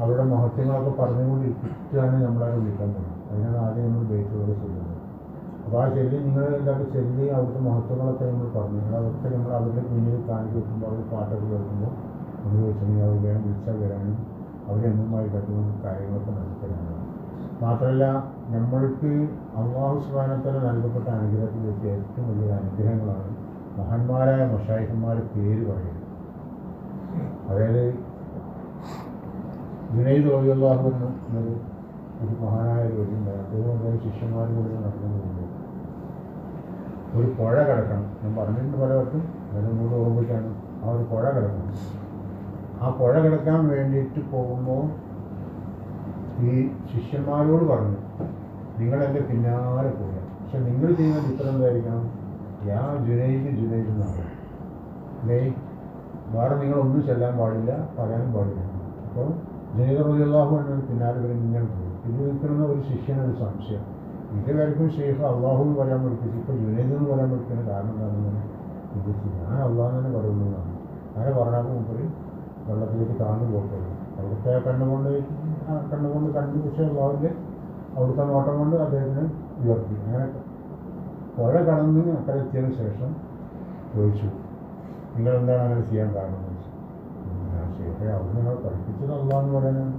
അവരുടെ മഹത്വങ്ങളൊക്കെ പറഞ്ഞുകൊണ്ടിരിക്കുകയാണ് നമ്മളവിടെ വിളിക്കാൻ പോകുന്നത്. അതിനാണ് ആദ്യം നമ്മൾ ബെയ്ത്തുകൾ ചെല്ലുന്നത്. അപ്പോൾ ആ ചെല്ലി നിങ്ങളെല്ലാവരും ചെല്ലി അവിടുത്തെ മഹത്വങ്ങളൊക്കെ നമ്മൾ പറഞ്ഞു. അതൊക്കെ നമ്മൾ അവരുടെ മുന്നിൽ കാണിച്ചു വെക്കുമ്പോൾ അവർ പാട്ടൊക്കെ കേൾക്കുമ്പോൾ നമ്മൾ വെച്ചിട്ടുണ്ടെങ്കിൽ അവർ വേണം വിളിച്ചാൽ വരാനും അവരെന്നുമായി കട്ടുന്ന കാര്യങ്ങളൊക്കെ മനസ്സിലാക്കാനാണ്. മാത്രമല്ല നമ്മൾക്ക് അല്ലാഹു സുബ്ഹാനഹു വ തആല നൽകപ്പെട്ട അനുഗ്രഹത്തിൽ വെച്ച് ഏറ്റവും വലിയ അനുഗ്രഹങ്ങളാണ് മഹാന്മാരായ മശായിഖന്മാരുടെ പേര് പറയുന്നത്. അതായത് ജുനൈദ് റളിയല്ലാഹു അൻഹു ഒരു മഹാനായ ഒരു വഴിയുണ്ടായി. അദ്ദേഹം ശിഷ്യന്മാരും കൂടി നടക്കുന്നത് ഒരു പുഴ കിടക്കണം. ഞാൻ പറഞ്ഞിട്ടുണ്ട് പലവർക്കും. അതിനെ കൂടെ ഓർമ്മിക്കാണ് ആ ഒരു പുഴ കിടക്കണം. ആ പുഴ കിടക്കാൻ വേണ്ടിയിട്ട് പോകുമ്പോൾ ഈ ശിഷ്യന്മാരോട് പറഞ്ഞു, നിങ്ങളെൻ്റെ പിന്നാലെ പോവുക. പക്ഷെ നിങ്ങൾ ചെയ്യുന്ന ചിത്രം എന്തായിരിക്കണം? ജുനൈദ് എന്നാണ്. അല്ലേ? വേറെ നിങ്ങളൊന്നും ചെല്ലാൻ പാടില്ല, പറയാനും പാടില്ല. അപ്പോൾ ജുനൈദ് റളിയല്ലാഹു അൻഹു പിന്നാലെ വരെ ഇങ്ങനെ പോകും. ഇത് നിൽക്കുന്ന ഒരു ശിഷ്യനൊരു സംശയം, ഇതുവരെക്കും ഷെയ്ഖ് അള്ളാഹു എന്ന് പറയാൻ പഠിപ്പിച്ചു, ഇപ്പോൾ ജുനൈദ് എന്ന് പറയാൻ പഠിക്കുന്ന കാരണം എന്താണെന്ന് ഇത് ഞാൻ അള്ളാഹ് തന്നെ പറയുന്നതാണ്. അങ്ങനെ പറഞ്ഞാൽ മുമ്പ് വെള്ളത്തിലേക്ക് താഴ്ന്നു പോകത്തുള്ളൂ. അവിടുത്തെ കണ്ണുകൊണ്ട് കണ്ടു. പക്ഷേ അള്ളാഹുവിൻ്റെ അവിടുത്തെ നോട്ടം കൊണ്ട് അദ്ദേഹത്തിന് ഉയർത്തി. അങ്ങനെ പുഴ കടന്ന് അക്കരെ എത്തിയതിന് ശേഷം ചോദിച്ചു, നിങ്ങളെന്താണ് അങ്ങനെ ചെയ്യാൻ കാരണം എന്ന് വെച്ചു. ഞാൻ ഷെയ്ഖെ അവിടെ നിങ്ങൾ പഠിപ്പിച്ചത് അള്ളാഹ് എന്ന് പറയാനാണ്,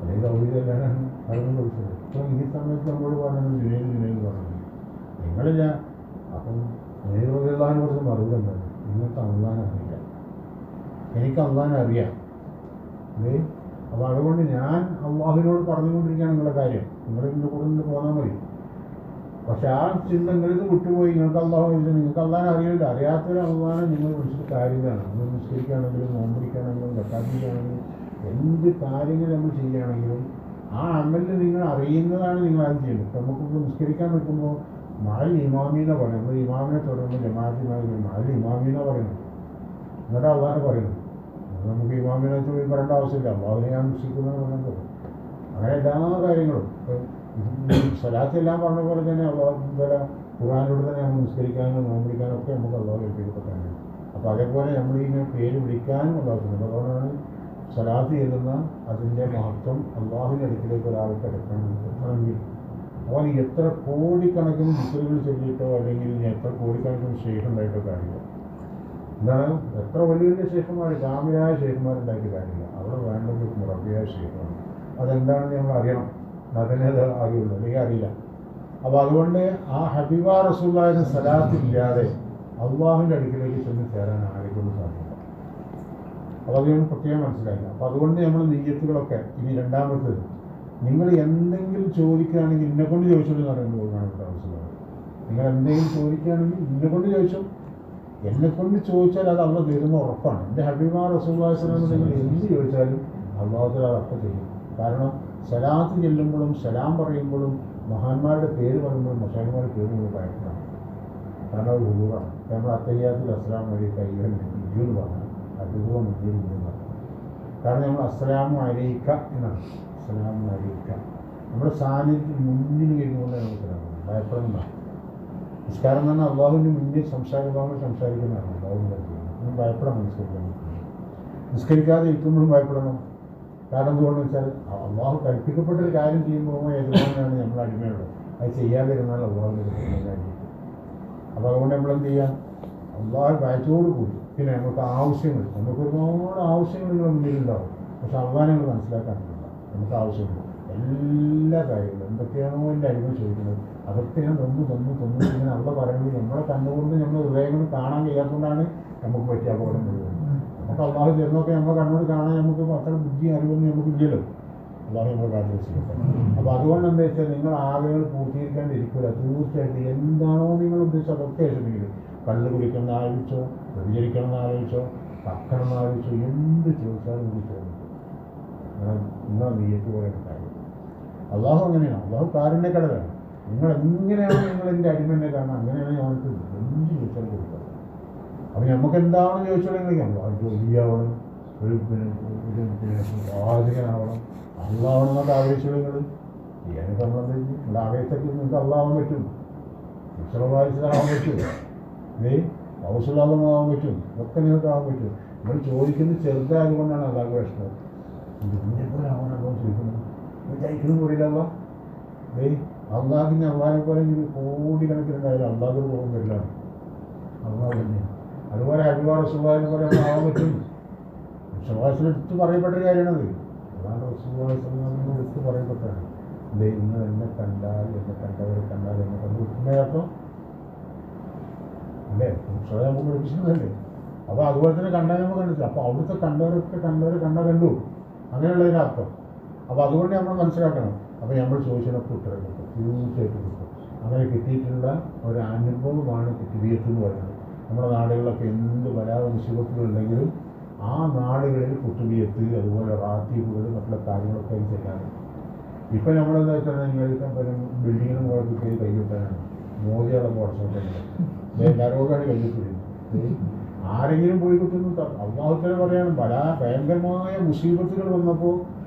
അല്ലെങ്കിൽ ഔദ്യോഗികല്ലാണ് അതൊന്നും ചോദിച്ചത്. അപ്പോൾ ഈ സമയത്ത് നമ്മളോട് പറഞ്ഞത് ജുനൈദ് പറഞ്ഞു, നിങ്ങളില്ല. അപ്പം ജുനൈദ് റളിയല്ലാഹുവിനെ കുറിച്ച് മറുപടി എന്താണ്? നിങ്ങൾക്ക് അള്ളാഹിനെ അറിയില്ല, എനിക്ക് അള്ളാഹിനെ അറിയാം. അല്ലേ? അപ്പോൾ അതുകൊണ്ട് ഞാൻ അള്ളാഹുവിനോട് പറഞ്ഞുകൊണ്ടിരിക്കുകയാണ് നിങ്ങളുടെ കാര്യം, നിങ്ങൾ ഇതിൻ്റെ കൂടെ നിന്ന് പോന്നാൽ മതി. പക്ഷെ ആ ചിന്ത നിങ്ങളിത് വിട്ടുപോയി. നിങ്ങൾക്ക് അള്ളാഹു വിളിച്ചു, നിങ്ങൾക്ക് അള്ളാഹിനെ അറിയില്ല. അറിയാത്തൊരു അള്ളാഹിനെ നിങ്ങൾ വിളിച്ചിട്ട് കാര്യമാണ്. നമ്മൾ നിസ്കരിക്കുകയാണെങ്കിലും നോമ്പിരിക്കുകയാണെങ്കിലും കട്ടാക്കിക്കുകയാണെങ്കിലും എന്ത് കാര്യങ്ങൾ നമ്മൾ ചെയ്യുകയാണെങ്കിലും ആ അമലിൽ നിങ്ങൾ അറിയുന്നതാണ് നിങ്ങൾ അത് ചെയ്യുന്നത്. ഇപ്പം നമുക്കിപ്പോൾ നിസ്കരിക്കാൻ നിൽക്കുമ്പോൾ മഹൽ ഇമാമീന പറയും. നമ്മൾ ഇമാമിനെ തുടരുമ്പോൾ ജമാഅത്തിമാരി മഹൽ ഇമാമീന പറയുന്നത്, എന്നിട്ട് അള്ളാഹിനെ പറയുന്നത്. നമുക്ക് ഇമാമിനെ പറയേണ്ട ആവശ്യമില്ല, അള്ളാഹിനെ ഞാൻ നിശ്ചയിക്കുന്നതെന്ന് പറയുന്നത്. അങ്ങനെ എല്ലാ കാര്യങ്ങളും സ്വലാത്ത് എല്ലാം പറഞ്ഞ പോലെ തന്നെ അള്ളാഹുവിൻ്റെ ഖുർആനിലൂടെ തന്നെ നമ്മൾ നിസ്കരിക്കാനും നോമ്പിടിക്കാനും ഒക്കെ നമുക്ക് അള്ളാഹു ഏൽപ്പിക്കപ്പെട്ടാണ്. അപ്പോൾ അതേപോലെ നമ്മൾ ഈ പേര് വിളിക്കാനും അള്ളാഹുണ്ട്. അതുകൊണ്ടാണ് സ്വലാത്ത് ചെല്ലുന്ന അതിൻ്റെ മഹത്വം അള്ളാഹുവിൻ്റെ അടുക്കിലേക്ക് ഒരാൾക്ക് എത്തണമെങ്കിൽ അവൻ എത്ര കോടിക്കണക്കിന് ദിക്റുകൾ ചൊല്ലിയിട്ടോ അല്ലെങ്കിൽ എത്ര കോടിക്കണക്കിന് ശേഖുണ്ടായിട്ടോ കാര്യമില്ല. എന്താണ്? എത്ര വലിയ വലിയ ശേഖന്മാർ, കാമിലായ ശേഖന്മാരുണ്ടായിട്ട് കാര്യമില്ല. അവിടെ വേണ്ടത് മുറബിയായ ശേഖമാണ്. അതെന്താണെന്ന് നമ്മൾ അറിയണം. അതിനെ അത് അറിയുള്ളൂ, അല്ലെങ്കിൽ അറിയില്ല. അപ്പോൾ അതുകൊണ്ട് ആ ഹബീബ റസൂലുള്ളാഹിയുടെ സലാത്തില്ലാതെ അള്ളാഹുവിൻ്റെ അടുക്കിലേക്ക് ചെന്ന് ചേരാൻ ആരെക്കൊണ്ട് സാധിക്കില്ല. അപ്പോൾ അത് നമ്മൾ പ്രത്യേകം മനസ്സിലാക്കുക. അപ്പോൾ അതുകൊണ്ട് നമ്മൾ നിയ്യത്തുകളൊക്കെ ഇനി രണ്ടാമത്തേത്, നിങ്ങൾ എന്തെങ്കിലും ചോദിക്കുകയാണെങ്കിൽ ഇന്നെക്കൊണ്ട് ചോദിച്ചോളൂ എന്ന് പറയുന്നത് ബഹുമാനപ്പെട്ട റസൂലുള്ളാഹി. നിങ്ങൾ എന്തെങ്കിലും ചോദിക്കുകയാണെങ്കിൽ ഇന്നെക്കൊണ്ട് ചോദിച്ചോ. എന്നെക്കൊണ്ട് ചോദിച്ചാൽ അത് അള്ളാഹ് തരുന്ന ഉറപ്പാണ്. എൻ്റെ ഹബീബ റസൂലുള്ളാഹി സ്വല്ലല്ലാഹു അലൈഹി വസല്ലം നിങ്ങൾ എന്ത് ചോദിച്ചാലും അള്ളാഹു അത് അപ്പം ചെയ്യും. കാരണം സലാത്ത് ചെല്ലുമ്പോഴും സലാം പറയുമ്പോഴും മഹാന്മാരുടെ പേര് പറയുമ്പോഴും മഷാന്മാരുടെ പേര് നമ്മൾ ഭയക്കണം. കാരണം അത് ഹുദൂറാണ്. നമ്മൾ അത്തയ്യാത്തിൽ അസ്സലാം വഴി കൈകൾ എന്ന് പറഞ്ഞു, അതുപോലെ മുദ്ദീന്ന് പറഞ്ഞു. കാരണം നമ്മൾ അസ്സലാമു അലൈക എന്നാണ്. അസ്സലാമു അലൈക നമ്മുടെ സാന്നിധ്യത്തിൽ മുന്നിൽ വരുന്നതുകൊണ്ട് നമുക്ക് ഭയപ്പെടുന്നതാണ്. നിസ്കാരം എന്ന് പറഞ്ഞാൽ അള്ളാഹുവിൻ്റെ മുന്നിൽ സംസാരിക്കുന്നതാണ്. അള്ളാഹുവിൻ്റെ നമ്മൾ ഭയപ്പെടാൻ നിസ്കരിക്കാതെ ഇരിക്കുമ്പോഴും ഭയപ്പെടണം. കാരണം എന്തുകൊണ്ടെന്ന് വെച്ചാൽ അള്ളാഹു കൽപ്പിക്കപ്പെട്ടൊരു കാര്യം ചെയ്യുമ്പോൾ എതിർന്നാണ് നമ്മൾ അടിമയുള്ളത്. അത് ചെയ്യാതിരുന്നാൽ അള്ളാഹുവിൻ്റെ കാര്യം. അപ്പോൾ അതുകൊണ്ട് നമ്മളെന്ത് ചെയ്യാം? അള്ളാഹു ഭയത്തോടു കൂടി. പിന്നെ നമുക്ക് ആവശ്യങ്ങൾ, നമുക്ക് ഒരുപാട് ആവശ്യങ്ങൾ നിങ്ങളുടെ മുന്നിലുണ്ടാവും. പക്ഷെ അള്ളാഹിനെ നമ്മൾ മനസ്സിലാക്കാനില്ല. നമുക്ക് ആവശ്യമുണ്ട് എല്ലാ കാര്യങ്ങളും എന്തൊക്കെയാണോ എൻ്റെ അടിമ ചോദിക്കുന്നത് അതൊക്കെ ഞാൻ തൊന്നു ഇങ്ങനെ അള്ള പറയുന്നത് നമ്മളെ കണ്ണുകൊണ്ട് നമ്മൾ ഹൃദയങ്ങൾ കാണാൻ കഴിയാത്തതുകൊണ്ടാണ് നമുക്ക് പറ്റിയ അപകടം വരുന്നത്. നമുക്ക് അള്ളാഹു തരുന്നൊക്കെ നമ്മളെ കണ്ണോട് കാണാൻ നമുക്ക് അത്ര ബുദ്ധി അറിവൊന്നും നമുക്കില്ലല്ലോ. അള്ളാഹു നമ്മൾ കാത്തിരിച്ചിട്ടുണ്ട്. അപ്പോൾ അതുകൊണ്ട് എന്താ വെച്ചാൽ നിങ്ങൾ ആഗ്രഹങ്ങൾ പൂർത്തീകരിക്കാണ്ടിരിക്കില്ല. തീർച്ചയായിട്ടും എന്താണോ നിങ്ങൾ ഉദ്ദേശിച്ചത് അതൊക്കെ വെച്ചിട്ടുണ്ടെങ്കിൽ കള്ള് കുടിക്കണം ആലോചിച്ചോ, വ്യഭിചരിക്കണം എന്ന് ആലോചിച്ചോ, കക്കണം എന്ന് ആലോചിച്ചോ, എന്ത് ചോദിച്ചാലും നിങ്ങൾ ചോദിക്കും. നിങ്ങൾ നീയത്ത് പോലെ കാര്യം. അള്ളാഹു അങ്ങനെയാണ്. അള്ളാഹു കാരുണ്യക്കടലാണ്. നിങ്ങൾ എങ്ങനെയാണ് നിങ്ങൾ എൻ്റെ അടിമനെ കാണാൻ അങ്ങനെയാണ് ഞങ്ങൾക്ക് എന്ത് ചോദിച്ചാലും കൊടുക്കുക. അപ്പം നമുക്ക് എന്താണെന്ന് ചോദിച്ചോളെങ്കിൽ ജോലിയാവണം, ഒരു വാചകനാവണം, അള്ളാഹണം എന്നൊക്കെ ആഗ്രഹിച്ചോളൂ. ചെയ്യാനൊക്കെ നമ്മളെന്താ നിങ്ങളുടെ ആഗ്രഹത്തൊക്കെ നിങ്ങൾക്ക് അള്ളാഹാൻ പറ്റും, വിശ്രവാദിച്ചതാകാൻ പറ്റും, ഹൗസുള്ളാഹമാകാൻ പറ്റും, ഇതൊക്കെ നിങ്ങൾക്ക് ആകാൻ പറ്റും. നമ്മൾ ചോദിക്കുന്നത് ചെറുതായതുകൊണ്ടാണ് അള്ളാഹ് വിഷമം. ഇതിൻ്റെ പോലെ ആവാനല്ലോ ചോദിക്കുന്നത് വിചാരിക്കുന്നത് കൂടിയില്ല. അള്ളാഹിനെ അള്ളാഹിനെ പോലെ കോടിക്കണക്കിനുണ്ടായാലും അള്ളാഹ് പോകാൻ വരില്ല. അള്ളാഹ് തന്നെയാണ്. അതുപോലെ ഹബീബ റസൂലുള്ളാഹിനെ പോലെ നമ്മൾ ആവാൻ പറ്റും. വിശ്വാസത്തിൽ എടുത്ത് പറയപ്പെട്ടൊരു കാര്യമാണത്. അള്ളാഹ് റസൂലുള്ളാഹി സ്വല്ലല്ലാഹു എടുത്ത് പറയപ്പെട്ടതാണ്. ഇന്ന് എന്നെ കണ്ടാൽ എന്നെ കണ്ടവരെ കണ്ടാൽ എന്നെ കണ്ടു കിട്ടുന്നതപ്പം അല്ലേ സ്വയം നമുക്ക് പഠിപ്പിച്ചിരുന്നല്ലേ. അപ്പോൾ അതുപോലെ തന്നെ കണ്ടാൽ നമ്മൾ കണ്ടിട്ടില്ല. അപ്പോൾ അവിടുത്തെ കണ്ടവരൊക്കെ കണ്ടു അങ്ങനെയുള്ളതിനർത്ഥം. അപ്പോൾ അതുകൊണ്ട് നമ്മൾ മനസ്സിലാക്കണം. അപ്പോൾ നമ്മൾ ചോദിച്ചതിനൊക്കെ ഉത്തരം കിട്ടും, തീർച്ചയായിട്ടും കിട്ടും. അങ്ങനെ കിട്ടിയിട്ടുള്ള ഒരു അനുഭവമാണ് കിട്ടിയത്ത് എന്ന് പറയുന്നത്. നമ്മുടെ നാടുകളിലൊക്കെ എന്ത് ബലാ മുസീബത്തുകളുണ്ടെങ്കിലും ആ നാടുകളിൽ കുത്തുബിയത്ത് അതുപോലെ റാത്തീബുകൾ മറ്റുള്ള കാര്യങ്ങളൊക്കെ ചെയ്യാറ്. ഇപ്പം നമ്മളെന്താ വെച്ചാൽ നിങ്ങൾക്ക് ബിൽഡിങ്ങിന് മുകളിൽ കയറി കൈകിട്ടാനാണ് മോദിയുടെ കുറച്ചൊക്കെയുണ്ട്. എല്ലാവരോടാണ് കൈകിട്ടിരുന്നത്. ആരെങ്കിലും പോയി കുത്തുന്നു അള്ളാഹുത്തല പറയാണ് ഭയങ്കരമായ മുസീബത്തുകൾ വന്നപ്പോൾ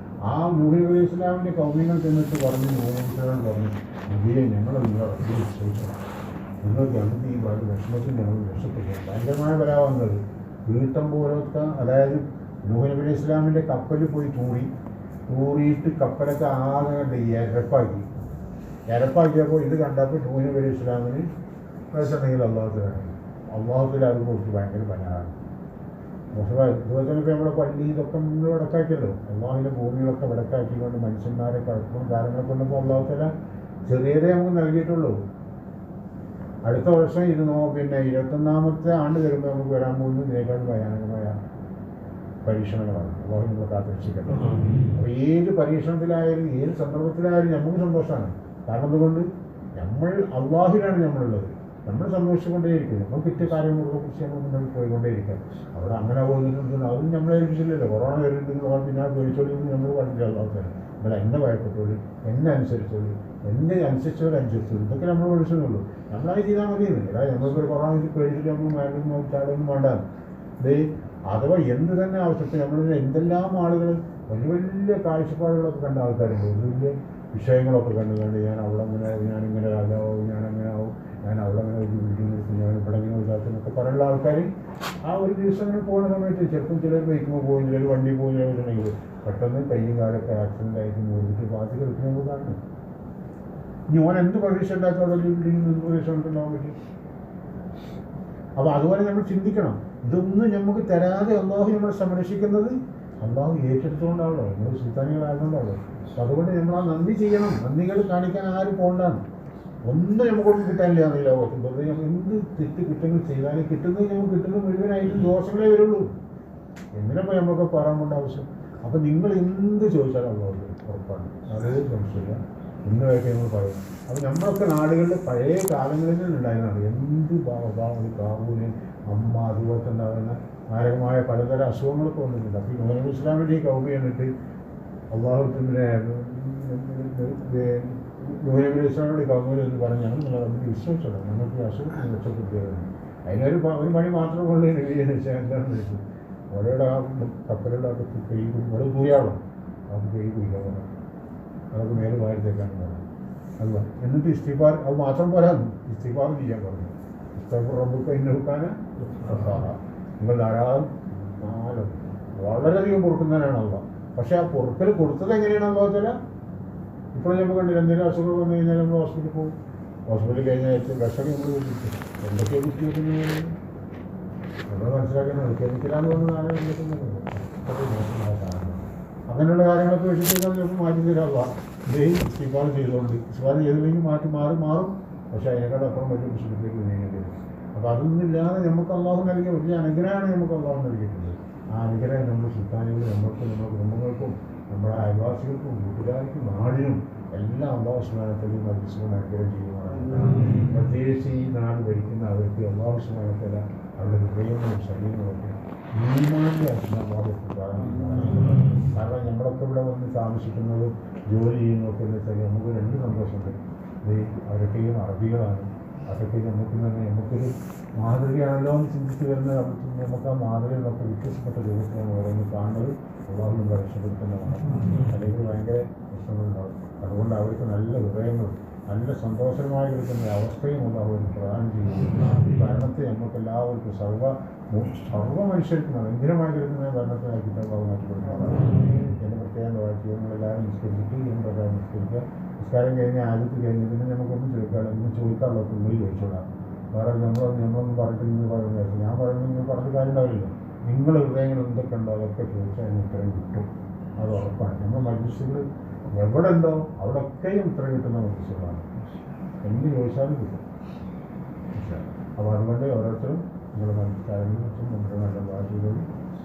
ആ നൂഹ് അലൈഹി ഇസ്ലാമിൻ്റെ കൗമികൾ ചെന്നിട്ട് പറഞ്ഞു, നൂഹ് ഇസ്ലാം പറഞ്ഞു, നബിയെ ഞങ്ങളെ വിശ്വസിച്ചു, നിങ്ങൾക്ക് എന്ത് ഈ വിഷമത്തിൽ ഞങ്ങൾ രക്ഷപ്പെട്ടു. ഭയങ്കരമായ വരാവുന്നത് വീട്ടം പോലത്തെ, അതായത് നൂഹ് അലൈഹി ഇസ്ലാമിൻ്റെ കപ്പലിൽ പോയി തൂറിയിട്ട് കപ്പലൊക്കെ ആകെ എരപ്പാക്കിയപ്പോൾ ഇത് കണ്ടപ്പോൾ നൂഹ് അലൈഹി ഇസ്ലാമിന് വെച്ചിട്ടുണ്ടെങ്കിൽ അള്ളാഹുത്തല അത് കൊടുത്ത് ഭയങ്കര ബനാണ്. ഇതുപോലെ തന്നെ ഇപ്പോൾ നമ്മുടെ പള്ളി ഇതൊക്കെ മുന്നിൽ വിടക്കാക്കിയല്ലോ. അള്ളാഹിൻ്റെ ഭൂമികളൊക്കെ വിടക്കാക്കിക്കൊണ്ട് മനുഷ്യന്മാരെ കഴക്കും കാര്യങ്ങളൊക്കെ ഉണ്ടപ്പോൾ അള്ളാഹുത്തല ചെറിയതേ നമുക്ക് നൽകിയിട്ടുള്ളൂ. അടുത്ത വർഷം പിന്നെ 21ാമത്തെ ആണ്ട് വരുമ്പോൾ നമുക്ക് വരാൻ പോകുന്നത് ഇതിനേക്കാൾ ഭയാനകമായ പരീക്ഷണങ്ങളാണ്. അള്ളാഹു നമ്മൾ കാത്തിരക്ഷിക്കട്ടെ. അപ്പോൾ ഏത് പരീക്ഷണത്തിലായാലും ഏത് സന്ദർഭത്തിലായാലും നമുക്ക് സന്തോഷമാണ്. കാരണം അതുകൊണ്ട് നമ്മൾ അള്ളാഹുവിലാണ് നമ്മളുള്ളത്. നമ്മൾ സന്തോഷിച്ചുകൊണ്ടേയിരിക്കും. നമ്മൾ കിട്ടിയ കാര്യങ്ങളെ കുറിച്ച് നമ്മൾ മുന്നോട്ട് പോയിക്കൊണ്ടേയിരിക്കാം. അവിടെ അങ്ങനെ പോകുന്നുണ്ട് അതും നമ്മളെ ഏൽപ്പിച്ചില്ലല്ലോ. കൊറോണ വരുന്നുണ്ടെങ്കിൽ പിന്നെ പേടിച്ചോളിന്ന് നമ്മൾ പറഞ്ഞില്ല. അള്ളാഹുത്തല നമ്മൾ എന്നെ ഭയപ്പെട്ടോളൂ, എന്നെ അനുസരിച്ചോളൂ, എന്നെ അനുസരിച്ചവരനുസരിച്ചോളൂ, ഇതൊക്കെ നമ്മൾ വിളിച്ചുള്ളൂ. നമ്മളായി ചെയ്താൽ മതിയെന്ന്. അതായത് നമ്മൾക്കൊരു കൊറോണ പേടിച്ചിട്ട് നമ്മൾ മരണം ചാടൊന്നും വേണ്ട. അഥവാ എന്ത് തന്നെ ആവശ്യത്തിൽ നമ്മളിൽ എന്തെല്ലാം ആളുകൾ വലിയ വലിയ കാഴ്ചപ്പാടുകളൊക്കെ കണ്ട ആൾക്കാരുണ്ട്. വലിയ വലിയ വിഷയങ്ങളൊക്കെ കണ്ട് ഞാൻ അവിടെ അങ്ങനെ ഞാനിങ്ങനെ രാജാവും, ഞാനങ്ങനെ ആവും, ഞാൻ അവിടെ അങ്ങനെ ഒരു വീഡിയോ എടുക്കും, ഞാൻ ഇവിടെ ഇങ്ങനെ ഇതാക്കുന്നൊക്കെ പറയുന്ന ആൾക്കാർ ആ ഒരു ദിവസം അങ്ങനെ പോകുന്ന സമയത്ത് ചിലപ്പം ചിലർ ബൈക്കുമ്പോൾ പോകും, ചിലർ വണ്ടി പോകും, ചിലരുണ്ടെങ്കിൽ പെട്ടെന്ന് കയ്യും കാലൊക്കെ ആക്സിഡൻ്റ് ആയിട്ട് മൂടിയിട്ട് ബാക്കി എടുക്കുന്ന നമുക്ക് കാണുന്നു. ഇനി ഓൻ എന്ത് പരീക്ഷ ഉണ്ടാക്കാതെ എന്ത് പരീക്ഷ ഉണ്ടാകാൻ പറ്റും? അപ്പോൾ അതുപോലെ നമ്മൾ ചിന്തിക്കണം. ഇതൊന്നും നമുക്ക് തരാതെ അള്ളാഹു നമ്മളെ സംരക്ഷിക്കുന്നത് അള്ളാഹു ഏറ്റെടുത്തുകൊണ്ടാണല്ലോ, നമ്മൾ സുൽത്താനികളായതുകൊണ്ടാണല്ലോ. അപ്പം അതുകൊണ്ട് നമ്മൾ ആ നന്ദി ചെയ്യണം. നന്ദികൾ കാണിക്കാൻ ആരും പോകണ്ടാണ്. ഒന്നും നമുക്കൊന്നും കിട്ടാനില്ല ഈ ലോകത്ത്. വെറുതെ നമ്മൾ എന്ത് തെറ്റ് കുറ്റങ്ങൾ ചെയ്താലും കിട്ടുന്നത് നമുക്ക് കിട്ടുന്നത് മുഴുവനായിട്ടും ദോഷങ്ങളേ വരുള്ളൂ. എന്തിനപ്പോൾ നമുക്ക് പറയാൻ കൊണ്ട് ആവശ്യം? അപ്പം നിങ്ങൾ എന്ത് ചോദിച്ചാലും അള്ളാഹു ഉറപ്പാണ്, അതേ സംശയമില്ല. ഇന്ന് വരെയൊക്കെ നമ്മൾ പറയും. അപ്പോൾ നമ്മളൊക്കെ നാടുകളിൽ പഴയ കാലങ്ങളിൽ ഉണ്ടായിരുന്നതാണ് എന്ത് കാവൂന് അമ്മ അതുപോലെ തന്നെ ഉണ്ടാകുന്ന മാരകമായ പലതരം അസുഖങ്ങളൊക്കെ വന്നിട്ടുണ്ട്. അപ്പോൾ ഈ നൂഹ് അലൈഹി ഇസ്ലാമിൻ്റെ ഈ കൗമി എന്നിട്ട് അള്ളാഹുത്തിൻ്റെ നൂഹ് അലൈഹി ഇസ്ലാമിൻ്റെ കൗമിൽ എന്ന് പറഞ്ഞാൽ നിങ്ങൾ അതിന് വിശ്വസിച്ചോളാം, ഞങ്ങൾക്ക് ഈ അസുഖത്തിന് രക്ഷപ്പെടുത്തുകയാണ്. അതിനൊരു പണി മാത്രമേ ഉള്ളൂ. എന്താണെന്ന് വെച്ചു ഒരേടെ ആ കപ്പലുടെ അകത്ത് കൈ ഇവിടെ കൂടിയാവണം, നമുക്ക് കൈ കുടിക്കാൻ പറയാം, അതൊക്കെ മേലെ വാരത്തേക്കാണ് പറയാം. അല്ല എന്നിട്ട് ഇസ്തിഗ്ഫാർ അത് മാത്രം പോരാന്ന് ഇസ്തിഗ്ഫാർ ചെയ്യാൻ പറഞ്ഞു. റബ്ബുക ഇന്നഹു കാന ഗഫാറാ. നിങ്ങൾ ധാരാളം വളരെയധികം പൊറുക്കുന്നവരാണ് അള്ളാഹ്. പക്ഷേ ആ പൊറുക്കൽ കൊടുത്തത് എങ്ങനെയാണ് അള്ളാഹുതആല? ഇപ്പോഴും നമ്മൾ കണ്ടില്ല, എന്തെങ്കിലും അസുഖം വന്നു കഴിഞ്ഞാൽ നമ്മൾ ഹോസ്പിറ്റലിൽ പോകും. ഹോസ്പിറ്റലിൽ കഴിഞ്ഞാൽ ഏറ്റവും വിഷമം നമ്മൾ കുത്തിക്കും. എന്തൊക്കെയാണ് കുത്തിവെക്കുന്നത് നമ്മൾ മനസ്സിലാക്കുന്നത്? കെമിക്കലാന്ന് പറഞ്ഞാണ് അങ്ങനെയുള്ള കാര്യങ്ങളൊക്കെ വെച്ചിട്ട് ചിലപ്പോൾ മാറ്റി തരാവുക. ഇസ്തിഗ്ഫാർ ചെയ്തുകൊണ്ട് ഇസ്തിഗ്ഫാർ ചെയ്തില്ലെങ്കിൽ മാറും. പക്ഷേ അതിനേക്കാളപ്പുറം വലിയ വിഷയത്തിലേക്ക് നീങ്ങേണ്ടി വരും. അപ്പോൾ അതൊന്നും ഇല്ലാതെ നമുക്ക് അള്ളാഹു നൽകിയ വലിയ അനുഗ്രഹമാണ് നമുക്ക് അള്ളാഹു നൽകിയിട്ടുണ്ട്. ആ അനുഗ്രഹം നമ്മുടെ സുൽത്താനുകൾ നമ്മുടെ കുടുംബങ്ങൾക്കും നമ്മുടെ അയൽവാസികൾക്കും വീട്ടുകാർക്കും നാടിനും എല്ലാം അള്ളാഹു സുബ്ഹാനഹു മജിലിസുകൊണ്ട് അനുഗ്രഹം ചെയ്യുന്നതാണ്. പ്രത്യേകിച്ച് ഈ നാട് ഭരിക്കുന്ന അവർക്ക് അള്ളാഹു സുബ്ഹാനഹു അവരുടെ ഹൃദയങ്ങളും ശരീരങ്ങളൊക്കെ ഈമാനിൻ്റെ അച്ഛനമാർക്ക് കാരണം നമ്മളൊക്കെ ഇവിടെ വന്ന് താമസിക്കുന്നതും ജോലി ചെയ്യുന്നതൊക്കെ എന്ന് വെച്ചാൽ നമുക്ക് രണ്ട് സന്തോഷമുണ്ട്. അവരൊക്കെയും അറബികളാണ്. അതൊക്കെ നമുക്കൊരു മാതൃകയാണല്ലോ എന്ന് ചിന്തിച്ച് വരുന്ന നമുക്ക് ആ മാതൃകയിൽ നമുക്ക് വ്യത്യസ്തപ്പെട്ട രൂപത്തിലാണ് ഓരോന്ന് കാണുന്നത്. അള്ളാഹു നമ്മളെ രക്ഷപ്പെടുത്തുന്നതാണ്. അല്ലെങ്കിൽ ഭയങ്കര പ്രശ്നങ്ങളുണ്ടാവും. അതുകൊണ്ട് അവർക്ക് നല്ല ഹൃദയങ്ങളും നല്ല സന്തോഷമായി കിടക്കുന്ന അവസ്ഥയും അള്ളാഹു പ്രദാനം ചെയ്യുന്നു. ഈ ഭരണത്തെ നമുക്ക് എല്ലാവർക്കും സർവ്വ മനുഷ്യർക്കും അനുഗ്രഹമായി കിടക്കുന്ന ഭരണത്തിനാക്കിയിട്ട് അള്ളാഹു മാറ്റിക്കൊടുക്കുന്നതാണ്. എൻ്റെ പ്രത്യേകം നമ്മളെല്ലാവരും നിസ്കരിച്ചിട്ട് ഇതിനും പ്രകാരം നിസ്കരിക്കുക. നിസ്കാരം കഴിഞ്ഞ് ആദ്യത്ത് കഴിഞ്ഞ് പിന്നെ നമുക്കൊന്നും ചോദിക്കാറുള്ള നിങ്ങൾ ചോദിച്ചോളാം. വേറെ നമ്മളൊന്നും പറഞ്ഞിട്ട് നിങ്ങൾ പറയുന്നത് ഞാൻ പറയുന്നത് നിങ്ങൾ പറഞ്ഞ കാര്യം ഉണ്ടാവില്ലല്ലോ. നിങ്ങളുടെ ഹൃദയങ്ങൾ എന്തൊക്കെ ഉണ്ടോ അതൊക്കെ ചോദിച്ചാൽ അതിന് ഉത്തരം കിട്ടും. അത് ഉറപ്പാണ്. നമ്മൾ മനുഷ്യകൾ എവിടെ ഉണ്ടോ അവിടെയൊക്കെയും ഉത്തരം കിട്ടുന്ന മനുഷ്യകളാണ്. എന്ത് ചോദിച്ചാലും കിട്ടും. അപ്പോൾ അതുകൊണ്ട് ഓരോരുത്തരും നിങ്ങളുടെ നമസ്കാരങ്ങളും നമ്മുടെ നല്ല ഭാഷകളും